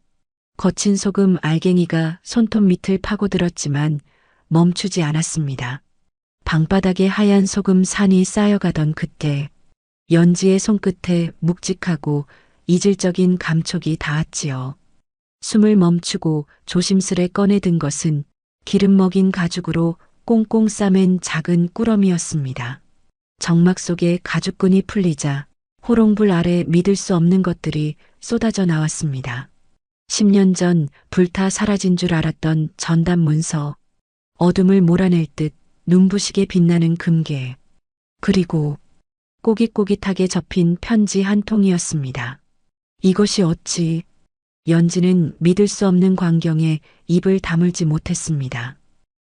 거친 소금 알갱이가 손톱 밑을 파고들었지만 멈추지 않았습니다. 방바닥에 하얀 소금 산이 쌓여가던 그때 연지의 손끝에 묵직하고 이질적인 감촉이 닿았지요. 숨을 멈추고 조심스레 꺼내든 것은 기름 먹인 가죽으로 꽁꽁 싸맨 작은 꾸러미였습니다. 정막 속에 가죽끈이 풀리자 호롱불 아래 믿을 수 없는 것들이 쏟아져 나왔습니다. 10년 전 불타 사라진 줄 알았던 전담 문서, 어둠을 몰아낼 듯 눈부시게 빛나는 금괴. 그리고 꼬깃꼬깃하게 접힌 편지 한 통이었습니다. 이것이 어찌? 연지는 믿을 수 없는 광경에 입을 다물지 못했습니다.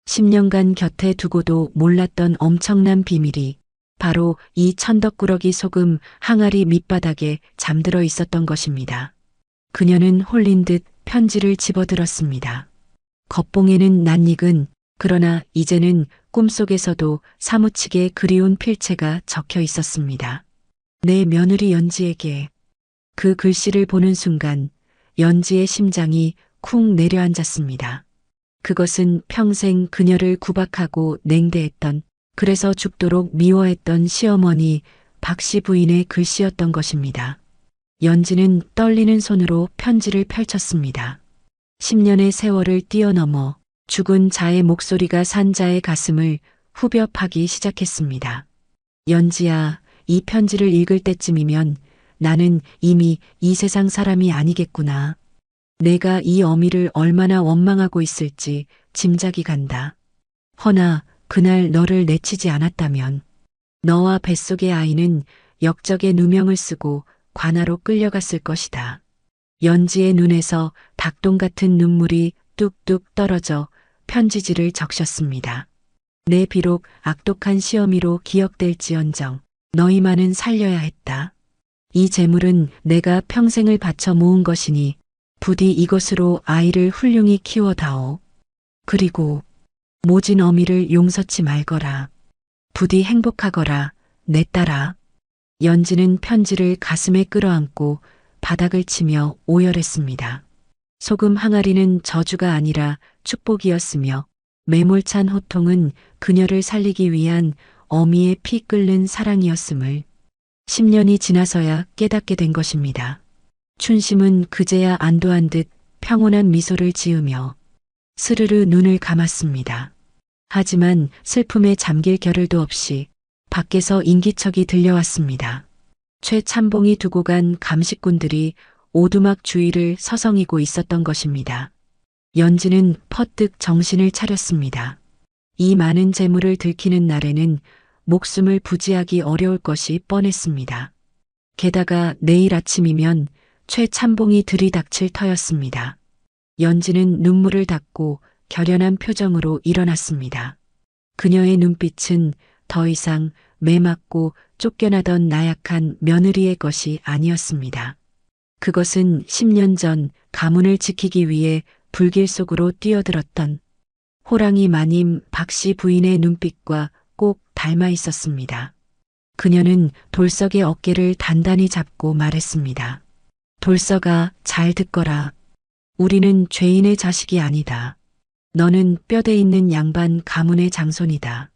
10년간 곁에 두고도 몰랐던 엄청난 비밀이 바로 이 천덕꾸러기 소금 항아리 밑바닥에 잠들어 있었던 것입니다. 그녀는 홀린 듯 편지를 집어들었습니다. 겉봉에는 낯익은 그러나 이제는 꿈속에서도 사무치게 그리운 필체가 적혀 있었습니다. 내 며느리 연지에게. 그 글씨를 보는 순간 연지의 심장이 쿵 내려앉았습니다. 그것은 평생 그녀를 구박하고 냉대했던, 그래서 죽도록 미워했던 시어머니 박씨 부인의 글씨였던 것입니다. 연지는 떨리는 손으로 편지를 펼쳤습니다. 10년의 세월을 뛰어넘어 죽은 자의 목소리가 산 자의 가슴을 후벼 파기 시작했습니다. 연지야, 이 편지를 읽을 때쯤이면 나는 이미 이 세상 사람이 아니겠구나. 내가 이 어미를 얼마나 원망하고 있을지 짐작이 간다. 허나 그날 너를 내치지 않았다면 너와 뱃속의 아이는 역적의 누명을 쓰고 관아로 끌려갔을 것이다. 연지의 눈에서 닭똥 같은 눈물이 뚝뚝 떨어져 편지지를 적셨습니다. 내 비록 악독한 시어미로 기억될지언정 너희만은 살려야 했다. 이 재물은 내가 평생을 바쳐 모은 것이니 부디 이것으로 아이를 훌륭히 키워다오. 그리고 모진 어미를 용서치 말거라. 부디 행복하거라, 내 딸아. 연지는 편지를 가슴에 끌어안고 바닥을 치며 오열했습니다. 소금 항아리는 저주가 아니라 축복이었으며 매몰찬 호통은 그녀를 살리기 위한 어미의 피 끓는 사랑이었음을 10년이 지나서야 깨닫게 된 것입니다. 춘심은 그제야 안도한 듯 평온한 미소를 지으며 스르르 눈을 감았습니다. 하지만 슬픔에 잠길 겨를도 없이 밖에서 인기척이 들려왔습니다. 최참봉이 두고 간 감식꾼들이 오두막 주위를 서성이고 있었던 것입니다. 연지는 퍼뜩 정신을 차렸습니다. 이 많은 재물을 들키는 날에는 목숨을 부지하기 어려울 것이 뻔했습니다. 게다가 내일 아침이면 최참봉이 들이닥칠 터였습니다. 연지는 눈물을 닦고 결연한 표정으로 일어났습니다. 그녀의 눈빛은 더 이상 매맞고 쫓겨나던 나약한 며느리의 것이 아니었습니다. 그것은 10년 전 가문을 지키기 위해 불길 속으로 뛰어들었던 호랑이 마님 박씨 부인의 눈빛과 꼭 닮아 있었습니다. 그녀는 돌석의 어깨를 단단히 잡고 말했습니다. 돌석아, 잘 듣거라. 우리는 죄인의 자식이 아니다. 너는 뼈대 있는 양반 가문의 장손이다.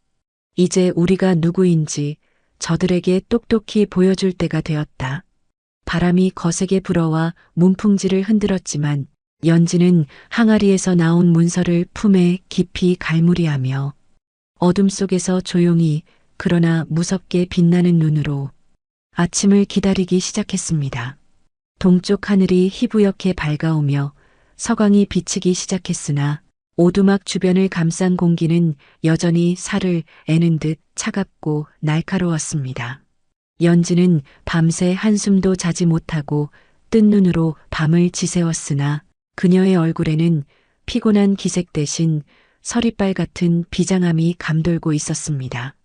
이제 우리가 누구인지 저들에게 똑똑히 보여줄 때가 되었다. 바람이 거세게 불어와 문풍지를 흔들었지만 연지는 항아리에서 나온 문서를 품에 깊이 갈무리하며 어둠 속에서 조용히 그러나 무섭게 빛나는 눈으로 아침을 기다리기 시작했습니다. 동쪽 하늘이 희부옇게 밝아오며 서광이 비치기 시작했으나 오두막 주변을 감싼 공기는 여전히 살을 애는 듯 차갑고 날카로웠습니다. 연지는 밤새 한숨도 자지 못하고 뜬 눈으로 밤을 지새웠으나 그녀의 얼굴에는 피곤한 기색 대신 서리빨 같은 비장함이 감돌고 있었습니다.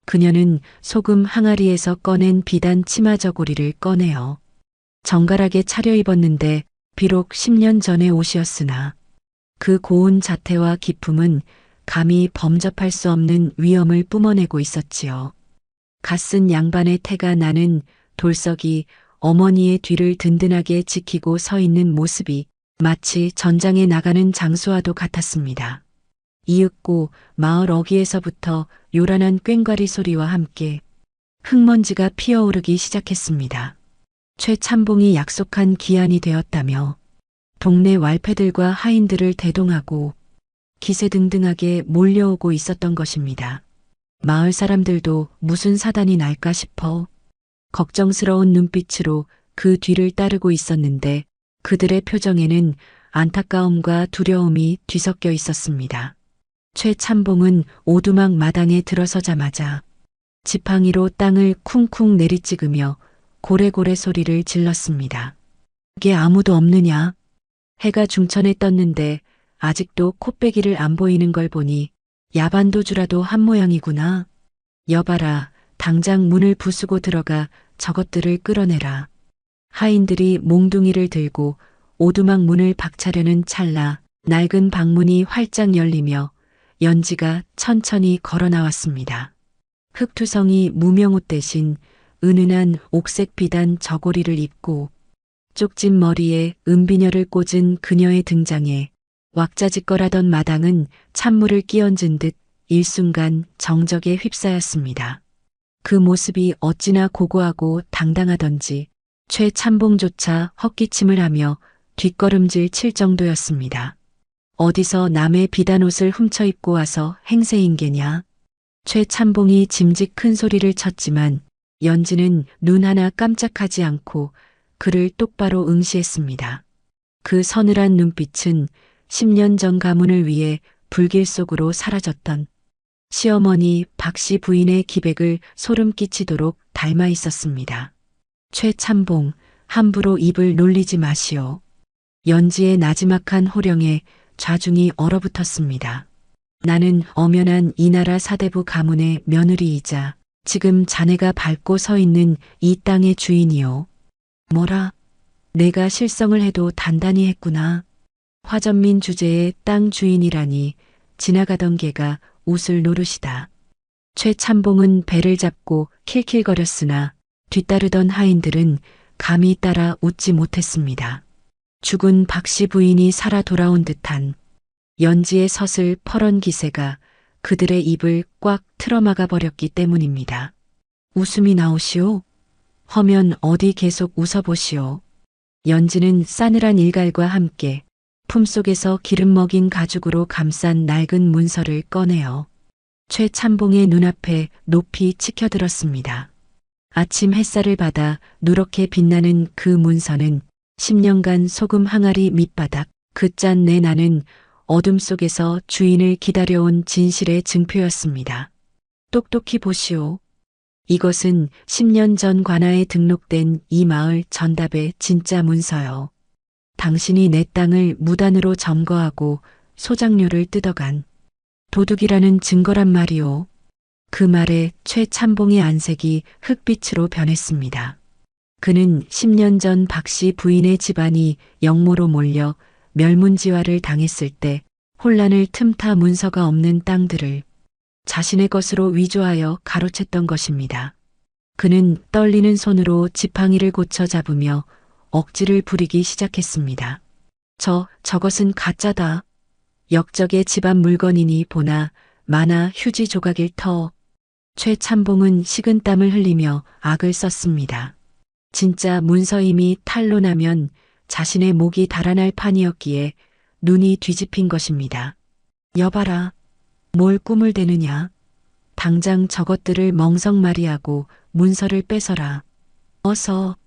그녀는 소금 항아리에서 꺼낸 비단 치마 저고리를 꺼내어 정갈하게 차려입었는데 비록 10년 전의 옷이었으나 그 고운 자태와 기품은 감히 범접할 수 없는 위엄을 뿜어내고 있었지요. 갓쓴 양반의 태가 나는 돌석이 어머니의 뒤를 든든하게 지키고 서 있는 모습이 마치 전장에 나가는 장수와도 같았습니다. 이윽고 마을 어귀에서부터 요란한 꽹과리 소리와 함께 흙먼지가 피어오르기 시작했습니다. 최참봉이 약속한 기한이 되었다며 동네 왈패들과 하인들을 대동하고 기세등등하게 몰려오고 있었던 것입니다. 마을 사람들도 무슨 사단이 날까 싶어 걱정스러운 눈빛으로 그 뒤를 따르고 있었는데 그들의 표정에는 안타까움과 두려움이 뒤섞여 있었습니다. 최찬봉은 오두막 마당에 들어서자마자 지팡이로 땅을 쿵쿵 내리찍으며 고래고래 소리를 질렀습니다. 이게 아무도 없느냐? 해가 중천에 떴는데 아직도 코빼기를 안 보이는 걸 보니 야반도주라도 한 모양이구나. 여봐라, 당장 문을 부수고 들어가 저것들을 끌어내라. 하인들이 몽둥이를 들고 오두막 문을 박차려는 찰나 낡은 방문이 활짝 열리며 연지가 천천히 걸어 나왔습니다. 흑투성이 무명옷 대신 은은한 옥색 비단 저고리를 입고 쪽진 머리에 은비녀를 꽂은 그녀의 등장에 왁자지껄하던 마당은 찬물을 끼얹은 듯 일순간 정적에 휩싸였습니다. 그 모습이 어찌나 고고하고 당당하던지 최찬봉조차 헛기침을 하며 뒷걸음질 칠 정도였습니다. 어디서 남의 비단옷을 훔쳐 입고 와서 행세인계냐? 최찬봉이 짐짓 큰 소리를 쳤지만 연지는 눈 하나 깜짝하지 않고 그를 똑바로 응시했습니다. 그 서늘한 눈빛은 10년 전 가문을 위해 불길 속으로 사라졌던 시어머니 박씨 부인의 기백을 소름 끼치도록 닮아 있었습니다. 최찬봉, 함부로 입을 놀리지 마시오. 연지의 나지막한 호령에 좌중이 얼어붙었습니다. 나는 엄연한 이 나라 사대부 가문의 며느리이자 지금 자네가 밟고 서 있는 이 땅의 주인이요. 뭐라? 내가 실성을 해도 단단히 했구나. 화전민 주제의 땅 주인이라니 지나가던 개가 웃을 노릇이다. 최찬봉은 배를 잡고 킬킬거렸으나 뒤따르던 하인들은 감히 따라 웃지 못했습니다. 죽은 박씨 부인이 살아 돌아온 듯한 연지의 서슬 퍼런 기세가 그들의 입을 꽉 틀어막아 버렸기 때문입니다. 웃음이 나오시오? 허면 어디 계속 웃어보시오. 연지는 싸늘한 일갈과 함께 품속에서 기름 먹인 가죽으로 감싼 낡은 문서를 꺼내어 최찬봉의 눈앞에 높이 치켜들었습니다. 아침 햇살을 받아 누렇게 빛나는 그 문서는 10년간 소금 항아리 밑바닥 그 짠 내 나는 어둠 속에서 주인을 기다려온 진실의 증표였습니다. 똑똑히 보시오. 이것은 10년 전 관아에 등록된 이 마을 전답의 진짜 문서요. 당신이 내 땅을 무단으로 점거하고 소작료를 뜯어간 도둑이라는 증거란 말이오. 그 말에 최찬봉의 안색이 흑빛으로 변했습니다. 그는 10년 전 박씨 부인의 집안이 영모로 몰려 멸문지화를 당했을 때 혼란을 틈타 문서가 없는 땅들을 자신의 것으로 위조하여 가로챘던 것입니다. 그는 떨리는 손으로 지팡이를 고쳐 잡으며 억지를 부리기 시작했습니다. 저것은 가짜다. 역적의 집안 물건이니 보나 마나 휴지 조각일 터. 최찬봉은 식은땀을 흘리며 악을 썼습니다. 진짜 문서임이 탄로나면 자신의 목이 달아날 판이었기에 눈이 뒤집힌 것입니다. 여봐라. 뭘 꿈을 대느냐. 당장 저것들을 멍석마리하고 문서를 뺏어라. 어서.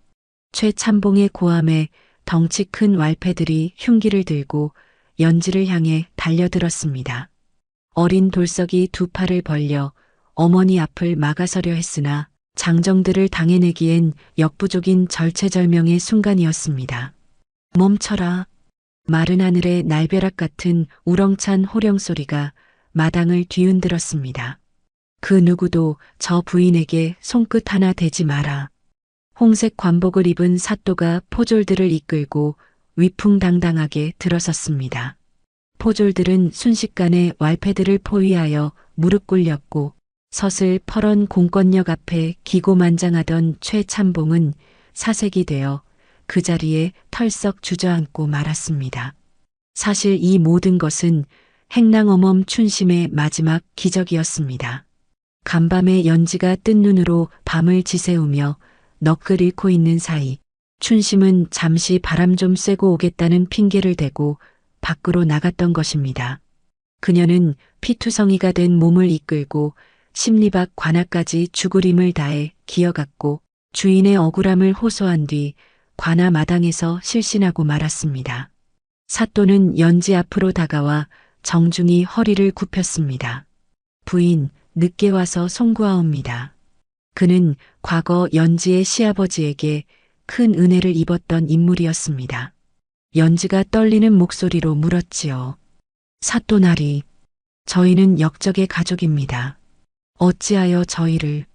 최찬봉의 고함에 덩치 큰 왈패들이 흉기를 들고 연지를 향해 달려들었습니다. 어린 돌석이 두 팔을 벌려 어머니 앞을 막아서려 했으나 장정들을 당해내기엔 역부족인 절체절명의 순간이었습니다. 멈춰라. 마른 하늘의 날벼락 같은 우렁찬 호령 소리가 마당을 뒤흔들었습니다. 그 누구도 저 부인에게 손끝 하나 대지 마라. 홍색 관복을 입은 사또가 포졸들을 이끌고 위풍당당하게 들어섰습니다. 포졸들은 순식간에 왈패들을 포위하여 무릎 꿇렸고 서슬 퍼런 공권력 앞에 기고만장하던 최찬봉은 사색이 되어 그 자리에 털썩 주저앉고 말았습니다. 사실 이 모든 것은 행랑어멈 춘심의 마지막 기적이었습니다. 간밤에 연지가 뜬 눈으로 밤을 지새우며 넋을 잃고 있는 사이 춘심은 잠시 바람 좀 쐬고 오겠다는 핑계를 대고 밖으로 나갔던 것입니다. 그녀는 피투성이가 된 몸을 이끌고 십리박 관아까지 죽으림을 다해 기어갔고 주인의 억울함을 호소한 뒤 관아 마당에서 실신하고 말았습니다. 사또는 연지 앞으로 다가와 정중히 허리를 굽혔습니다. 부인, 늦게 와서 송구하옵니다. 그는 과거 연지의 시아버지에게 큰 은혜를 입었던 인물이었습니다. 연지가 떨리는 목소리로 물었지요. 사또나리, 저희는 역적의 가족입니다. 어찌하여 저희를...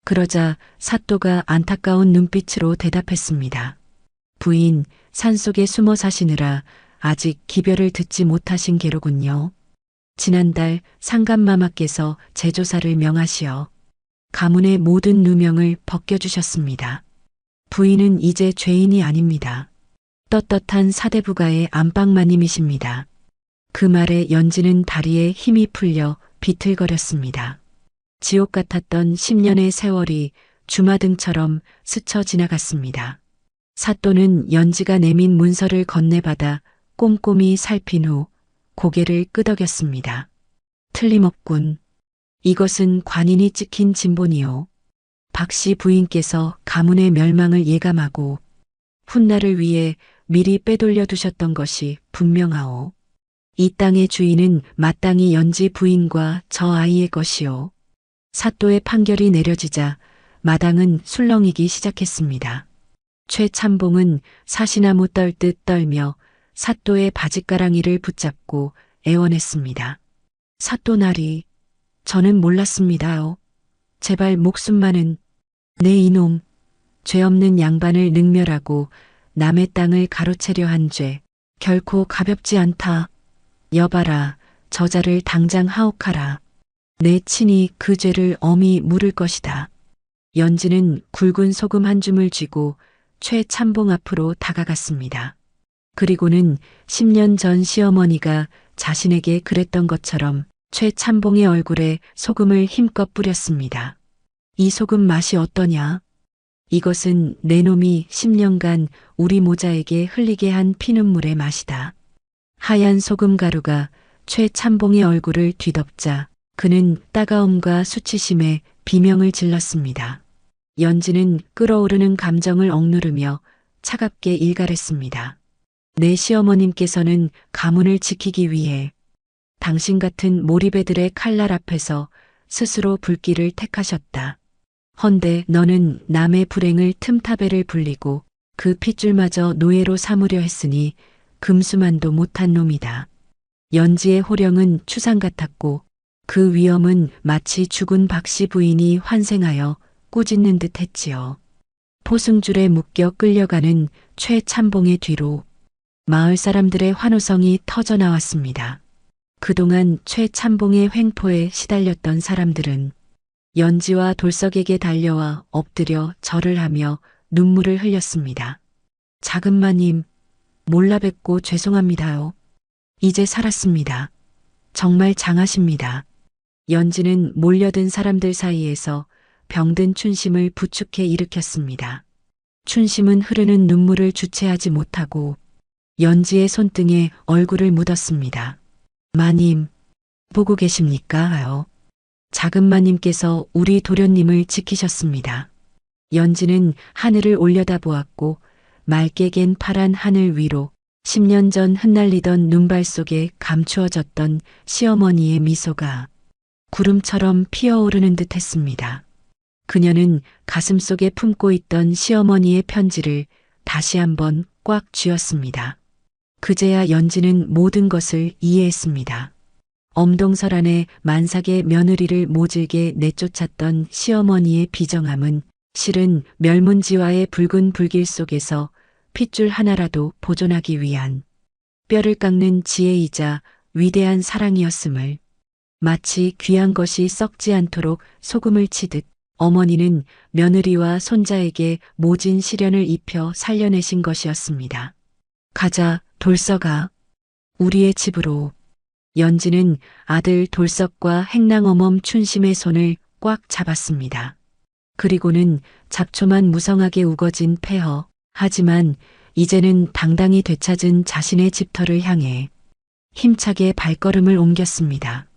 그러자 사또가 안타까운 눈빛으로 대답했습니다. 부인, 산속에 숨어 사시느라 아직 기별을 듣지 못하신 게로군요. 지난달 상감마마께서 제조사를 명하시어 가문의 모든 누명을 벗겨주셨습니다. 부인은 이제 죄인이 아닙니다. 떳떳한 사대부가의 안방마님이십니다. 그 말에 연지는 다리에 힘이 풀려 비틀거렸습니다. 지옥 같았던 10년의 세월이 주마등처럼 스쳐 지나갔습니다. 사또는 연지가 내민 문서를 건네받아 꼼꼼히 살핀 후 고개를 끄덕였습니다. 틀림없군. 이것은 관인이 찍힌 진본이요. 박씨 부인께서 가문의 멸망을 예감하고 훗날을 위해 미리 빼돌려 두셨던 것이 분명하오. 이 땅의 주인은 마땅히 연지 부인과 저 아이의 것이오. 사또의 판결이 내려지자 마당은 술렁이기 시작했습니다. 최참봉은 사시나무 떨듯 떨며 사또의 바짓가랑이를 붙잡고 애원했습니다. 사또나리, 저는 몰랐습니다요. 제발 목숨만은... 내 이놈, 죄 없는 양반을 능멸하고 남의 땅을 가로채려 한 죄, 결코 가볍지 않다. 여봐라, 저자를 당장 하옥하라. 내 친히 그 죄를 엄히 물을 것이다. 연지는 굵은 소금 한 줌을 쥐고 최참봉 앞으로 다가갔습니다. 그리고는 10년 전 시어머니가 자신에게 그랬던 것처럼 최참봉의 얼굴에 소금을 힘껏 뿌렸습니다. 이 소금 맛이 어떠냐? 이것은 내 놈이 10년간 우리 모자에게 흘리게 한 피눈물의 맛이다. 하얀 소금 가루가 최참봉의 얼굴을 뒤덮자 그는 따가움과 수치심에 비명을 질렀습니다. 연지는 끓어오르는 감정을 억누르며 차갑게 일갈했습니다. 내 시어머님께서는 가문을 지키기 위해 당신 같은 몰입애들의 칼날 앞에서 스스로 불길을 택하셨다. 헌데 너는 남의 불행을 틈타배를 불리고 그 핏줄마저 노예로 삼으려 했으니 금수만도 못한 놈이다. 연지의 호령은 추상 같았고 그 위엄은 마치 죽은 박씨 부인이 환생하여 꾸짖는 듯 했지요. 포승줄에 묶여 끌려가는 최참봉의 뒤로 마을 사람들의 환호성이 터져 나왔습니다. 그동안 최참봉의 횡포에 시달렸던 사람들은 연지와 돌석에게 달려와 엎드려 절을 하며 눈물을 흘렸습니다. 작은마님, 몰라 뵙고 죄송합니다요. 이제 살았습니다. 정말 장하십니다. 연지는 몰려든 사람들 사이에서 병든 춘심을 부축해 일으켰습니다. 춘심은 흐르는 눈물을 주체하지 못하고 연지의 손등에 얼굴을 묻었습니다. 마님, 보고 계십니까? 작은 마님께서 우리 도련님을 지키셨습니다. 연지는 하늘을 올려다보았고 맑게 갠 파란 하늘 위로 10년 전 흩날리던 눈발 속에 감추어졌던 시어머니의 미소가 구름처럼 피어오르는 듯 했습니다. 그녀는 가슴속에 품고 있던 시어머니의 편지를 다시 한번 꽉 쥐었습니다. 그제야 연지는 모든 것을 이해했습니다. 엄동설 안에 만삭의 며느리를 모질게 내쫓았던 시어머니의 비정함은 실은 멸문지화의 붉은 불길 속에서 핏줄 하나라도 보존하기 위한 뼈를 깎는 지혜이자 위대한 사랑이었음을, 마치 귀한 것이 썩지 않도록 소금을 치듯 어머니는 며느리와 손자에게 모진 시련을 입혀 살려내신 것이었습니다. 가자, 돌석아. 우리의 집으로. 연지는 아들 돌석과 행랑어멈 춘심의 손을 꽉 잡았습니다. 그리고는 잡초만 무성하게 우거진 폐허, 하지만 이제는 당당히 되찾은 자신의 집터를 향해 힘차게 발걸음을 옮겼습니다.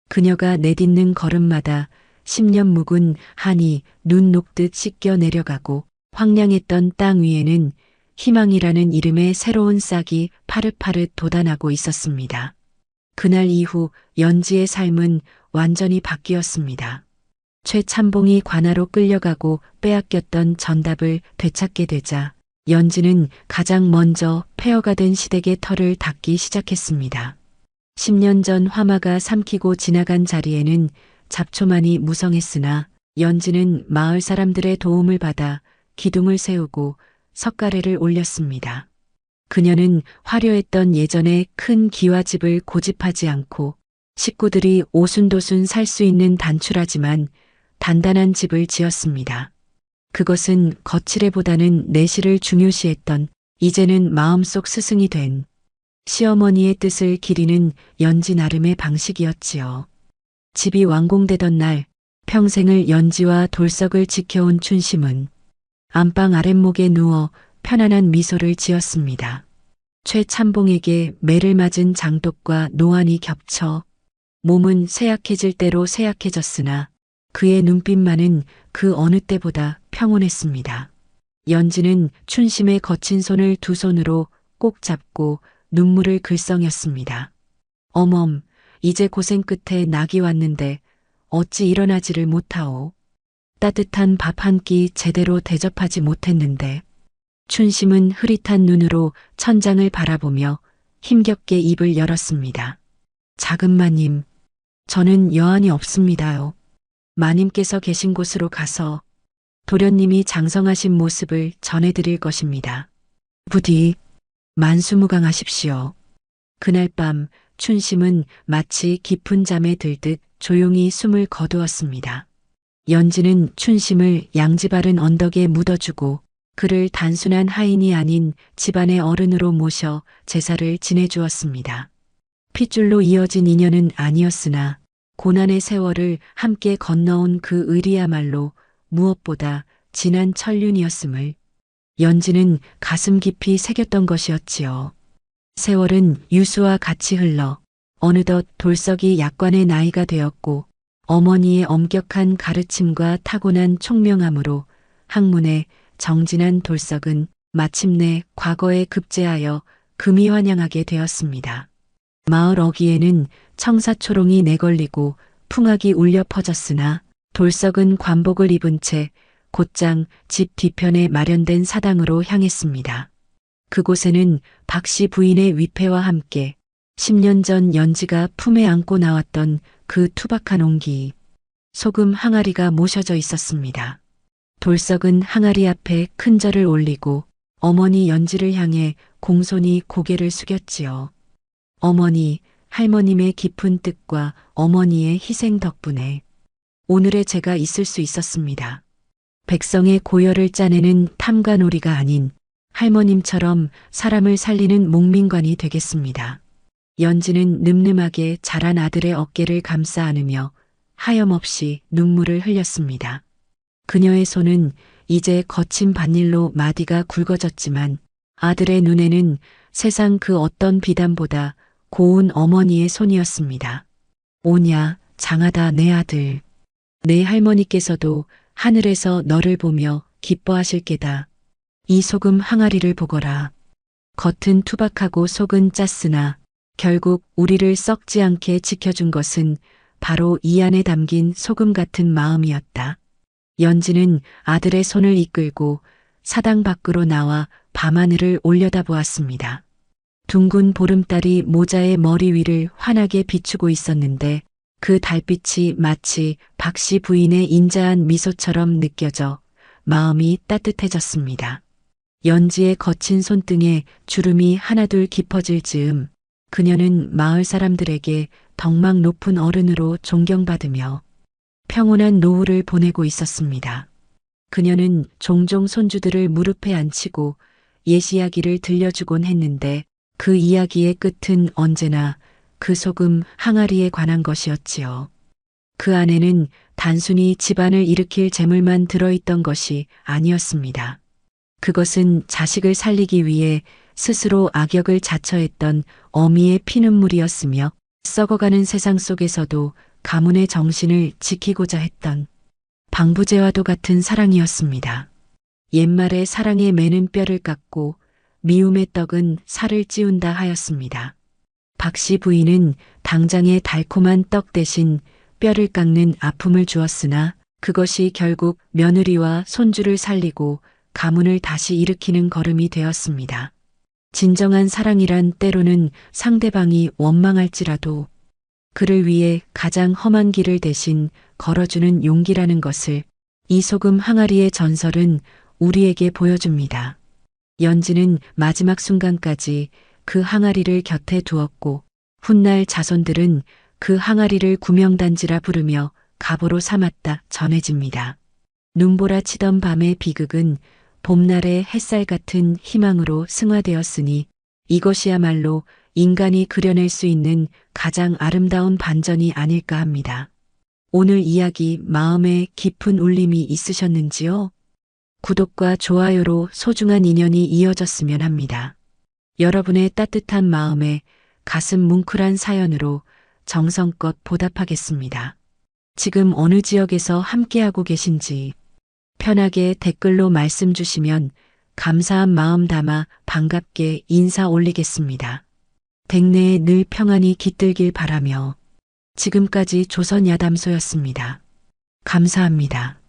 그녀가 내딛는 걸음마다 10년 묵은 한이 눈 녹듯 씻겨 내려가고 황량했던 땅 위에는 희망이라는 이름의 새로운 싹이 파릇파릇 돋아나고 있었습니다. 그날 이후 연지의 삶은 완전히 바뀌었습니다. 최참봉이 관아로 끌려가고 빼앗겼던 전답을 되찾게 되자 연지는 가장 먼저 폐허가 된 시댁의 털을 닦기 시작했습니다. 10년 전 화마가 삼키고 지나간 자리에는 잡초만이 무성했으나 연지는 마을 사람들의 도움을 받아 기둥을 세우고 석가래를 올렸습니다. 그녀는 화려했던 예전의 큰 기와집을 고집하지 않고 식구들이 오순도순 살 수 있는 단출하지만 단단한 집을 지었습니다. 그것은 거칠애보다는 내실을 중요시했던 이제는 마음속 스승이 된 시어머니의 뜻을 기리는 연지 나름의 방식이었지요. 집이 완공되던 날 평생을 연지와 돌석을 지켜온 춘심은 안방 아랫목에 누워 편안한 미소를 지었습니다. 최참봉에게 매를 맞은 장독과 노안이 겹쳐 몸은 쇠약해질 대로 쇠약해졌으나 그의 눈빛만은 그 어느 때보다 평온했습니다. 연지는 춘심의 거친 손을 두 손으로 꼭 잡고 눈물을 글썽였습니다. 어멈, 이제 고생 끝에 낙이 왔는데 어찌 일어나지를 못하오. 따뜻한 밥 한 끼 제대로 대접하지 못했는데. 춘심은 흐릿한 눈으로 천장을 바라보며 힘겹게 입을 열었습니다. 작은 마님, 저는 여한이 없습니다요. 마님께서 계신 곳으로 가서 도련님이 장성하신 모습을 전해드릴 것입니다. 부디 만수무강하십시오. 그날 밤 춘심은 마치 깊은 잠에 들듯 조용히 숨을 거두었습니다. 연지는 춘심을 양지바른 언덕에 묻어주고 그를 단순한 하인이 아닌 집안의 어른으로 모셔 제사를 지내주었습니다. 핏줄로 이어진 인연은 아니었으나 고난의 세월을 함께 건너온 그 의리야말로 무엇보다 진한 천륜이었음을 연지는 가슴 깊이 새겼던 것이었지요. 세월은 유수와 같이 흘러 어느덧 돌석이 약관의 나이가 되었고 어머니의 엄격한 가르침과 타고난 총명함으로 학문의 정진한 돌석은 마침내 과거에 급제하여 금이 환영하게 되었습니다. 마을 어귀에는 청사초롱이 내걸리고 풍악이 울려 퍼졌으나 돌석은 관복을 입은 채 곧장 집 뒤편에 마련된 사당으로 향했습니다. 그곳에는 박씨 부인의 위패와 함께 10년 전 연지가 품에 안고 나왔던 그 투박한 온기, 소금 항아리가 모셔져 있었습니다. 돌석은 항아리 앞에 큰 절을 올리고 어머니 연지를 향해 공손히 고개를 숙였지요. 어머니, 할머님의 깊은 뜻과 어머니의 희생 덕분에 오늘의 제가 있을 수 있었습니다. 백성의 고열을 짜내는 탐관오리가 아닌 할머님처럼 사람을 살리는 목민관이 되겠습니다. 연지는 늠름하게 자란 아들의 어깨를 감싸 안으며 하염없이 눈물을 흘렸습니다. 그녀의 손은 이제 거친 밭일로 마디가 굵어졌지만 아들의 눈에는 세상 그 어떤 비단보다 고운 어머니의 손이었습니다. 오냐, 장하다 내 아들. 내 할머니께서도 하늘에서 너를 보며 기뻐하실 게다. 이 소금 항아리를 보거라. 겉은 투박하고 속은 짰으나 결국 우리를 썩지 않게 지켜준 것은 바로 이 안에 담긴 소금 같은 마음이었다. 연지는 아들의 손을 이끌고 사당 밖으로 나와 밤하늘을 올려다보았습니다. 둥근 보름달이 모자의 머리 위를 환하게 비추고 있었는데 그 달빛이 마치 박씨 부인의 인자한 미소처럼 느껴져 마음이 따뜻해졌습니다. 연지의 거친 손등에 주름이 하나둘 깊어질 즈음 그녀는 마을 사람들에게 덕망 높은 어른으로 존경받으며 평온한 노후를 보내고 있었습니다. 그녀는 종종 손주들을 무릎에 앉히고 옛 이야기를 들려주곤 했는데 그 이야기의 끝은 언제나 그 소금 항아리에 관한 것이었지요. 그 안에는 단순히 집안을 일으킬 재물만 들어있던 것이 아니었습니다. 그것은 자식을 살리기 위해 스스로 악역을 자처했던 어미의 피눈물이었으며 썩어가는 세상 속에서도 가문의 정신을 지키고자 했던 방부제와도 같은 사랑이었습니다. 옛말에 사랑의 매는 뼈를 깎고 미움의 떡은 살을 찌운다 하였습니다. 박 씨 부인은 당장에 달콤한 떡 대신 뼈를 깎는 아픔을 주었으나 그것이 결국 며느리와 손주를 살리고 가문을 다시 일으키는 걸음이 되었습니다. 진정한 사랑이란 때로는 상대방이 원망할지라도 그를 위해 가장 험한 길을 대신 걸어주는 용기라는 것을 이 소금 항아리의 전설은 우리에게 보여줍니다. 연지는 마지막 순간까지 그 항아리를 곁에 두었고 훗날 자손들은 그 항아리를 구명단지라 부르며 가보로 삼았다 전해집니다. 눈보라 치던 밤의 비극은 봄날의 햇살 같은 희망으로 승화되었으니 이것이야말로 인간이 그려낼 수 있는 가장 아름다운 반전이 아닐까 합니다. 오늘 이야기 마음에 깊은 울림이 있으셨는지요? 구독과 좋아요로 소중한 인연이 이어졌으면 합니다. 여러분의 따뜻한 마음에 가슴 뭉클한 사연으로 정성껏 보답하겠습니다. 지금 어느 지역에서 함께하고 계신지 편하게 댓글로 말씀 주시면 감사한 마음 담아 반갑게 인사 올리겠습니다. 댁내에 늘 평안이 깃들길 바라며 지금까지 조선야담소였습니다. 감사합니다.